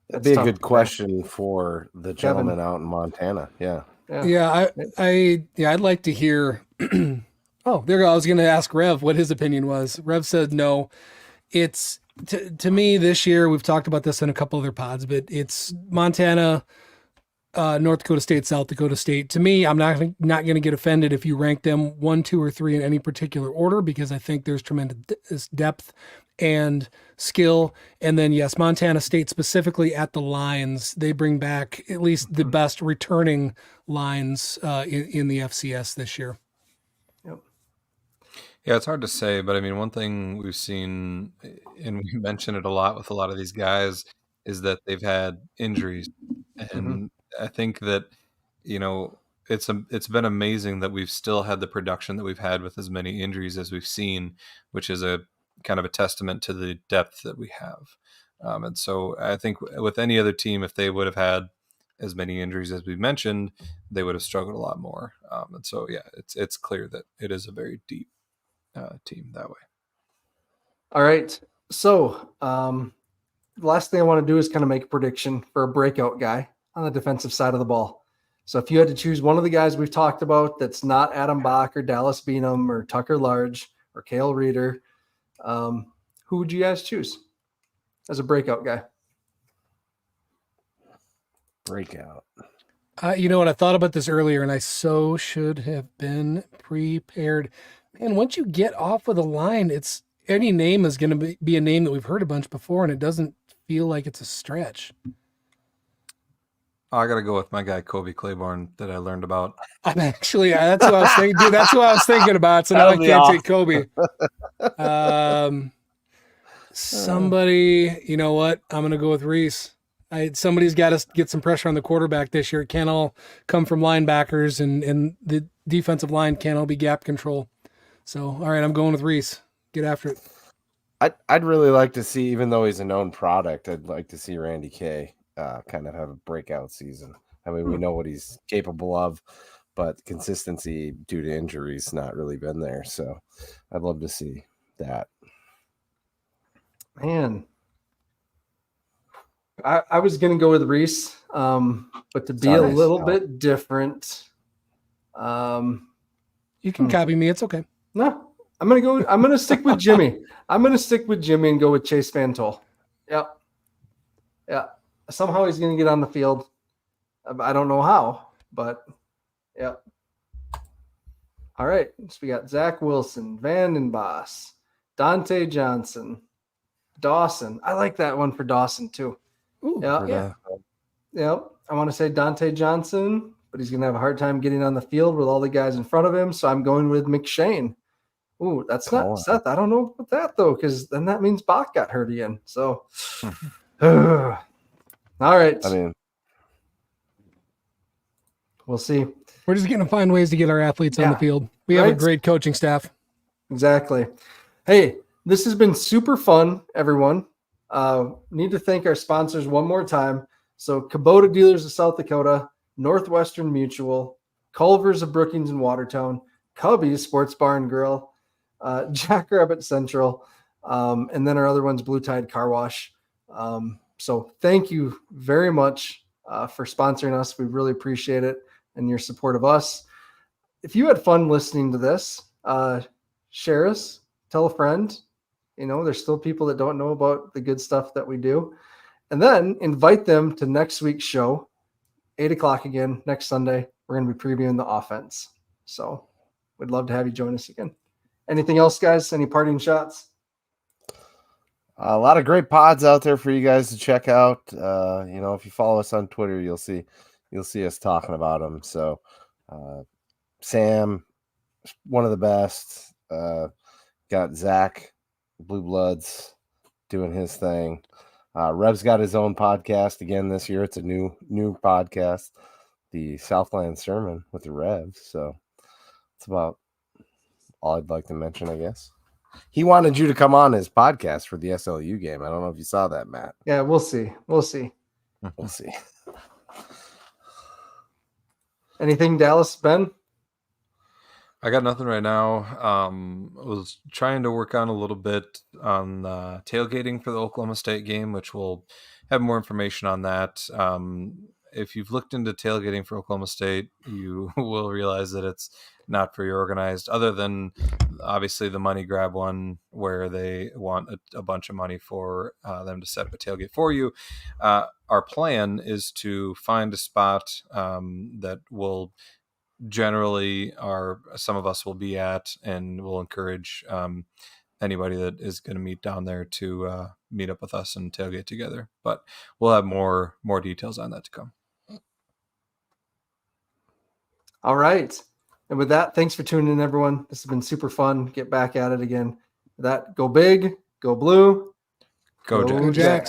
That'd be a good question for the gentleman out in Montana. Yeah. I'd like to hear. Oh, there you go. I was going to ask Rev what his opinion was. Rev said no. It's to me this year. We've talked about this in a couple other pods, but it's Montana, North Dakota State, South Dakota State. To me, I'm not going to get offended if you rank them 1, 2, or 3 in any particular order, because I think there's tremendous depth and skill. And then, yes, Montana State specifically at the lines, they bring back at least the best returning lines in the FCS this year. Yep. Yeah, it's hard to say, but one thing we've seen, and we mention it a lot with a lot of these guys, is that they've had injuries. And I think that, it's been amazing that we've still had the production that we've had with as many injuries as we've seen, which is a kind of a testament to the depth that we have. And so I think with any other team, if they would have had as many injuries as we mentioned, they would have struggled a lot more. And so, yeah, it's clear that it is a very deep team that way. All right. So the last thing I want to do is kind of make a prediction for a breakout guy on the defensive side of the ball. So if you had to choose one of the guys we've talked about that's not Adam Bach or Dallas Beanham or Tucker Large or Cale Reeder, who would you guys choose as a breakout guy? Breakout. You know what? I thought about this earlier, and I so should have been prepared. Man, once you get off of the line, it's any name is going to be a name that we've heard a bunch before, and it doesn't feel like it's a stretch. I got to go with my guy, Kobe Claiborne, that I learned about. I'm actually, that's what I was thinking. Dude, that's what I was thinking about. So now I can't take Kobe. Somebody, you know what? I'm going to go with Reese. Somebody's got to get some pressure on the quarterback this year. It can't all come from linebackers, and the defensive line can't all be gap control. So, all right, I'm going with Reese. Get after it. I'd really like to see, even though he's a known product, I'd like to see Randy Kay kind of have a breakout season. We know what he's capable of, but consistency due to injuries not really been there. So I'd love to see that. Man, I was going to go with Reese, but to be a little bit different. You can copy me. It's okay. No, I'm gonna stick with Jimmy. I'm gonna stick with Jimmy and go with Chase Van Tol. Yep. Yeah. Somehow he's gonna get on the field. I don't know how, but yeah. All right. So we got Zach Wilson, Vanden Boss, Dante Johnson, Dawson. I like that one for Dawson too. Ooh, Yeah. Yep. I want to say Dante Johnson, but he's gonna have a hard time getting on the field with all the guys in front of him. So I'm going with McShane. Ooh, that's not Seth. I don't know about that though, because then that means Bach got hurt again. So all right. I mean, we'll see. We're just going to find ways to get our athletes on the field. We have a great coaching staff. Exactly. Hey, this has been super fun, everyone. Need to thank our sponsors one more time. So Kubota Dealers of South Dakota, Northwestern Mutual, Culver's of Brookings and Watertown, Cubby's Sports Bar and Grill, Jackrabbit Central, and then our other one's Blue Tide Car Wash. So thank you very much for sponsoring us. We really appreciate it and your support of us. If you had fun listening to this, share us, tell a friend. You know, there's still people that don't know about the good stuff that we do. And then invite them to next week's show, 8:00 again, next Sunday. We're going to be previewing the offense. So we'd love to have you join us again. Anything else, guys? Any parting shots? A lot of great pods out there for you guys to check out. You know, if you follow us on Twitter, you'll see us talking about them. So Sam, one of the best. Got Zach, Blue Bloods, doing his thing. Rev's got his own podcast again this year. It's a new podcast, the Southland Sermon with the Revs. So it's about all I'd like to mention, I guess. He wanted you to come on his podcast for the SLU game. I don't know if you saw that, Matt. Yeah, we'll see. We'll see. We'll see. Anything, Dallas, Ben? I got nothing right now. I was trying to work on a little bit on tailgating for the Oklahoma State game, which we'll have more information on that. If you've looked into tailgating for Oklahoma State, you will realize that it's not very organized, other than obviously the money grab one where they want a bunch of money for them to set up a tailgate for you. Our plan is to find a spot that will generally some of us will be at, and we'll encourage anybody that is going to meet down there to meet up with us and tailgate together. But we'll have more details on that to come. All right. And with that, thanks for tuning in, everyone. This has been super fun. Get back at it again. With that, go big, go blue, Go Jacks. Jacks.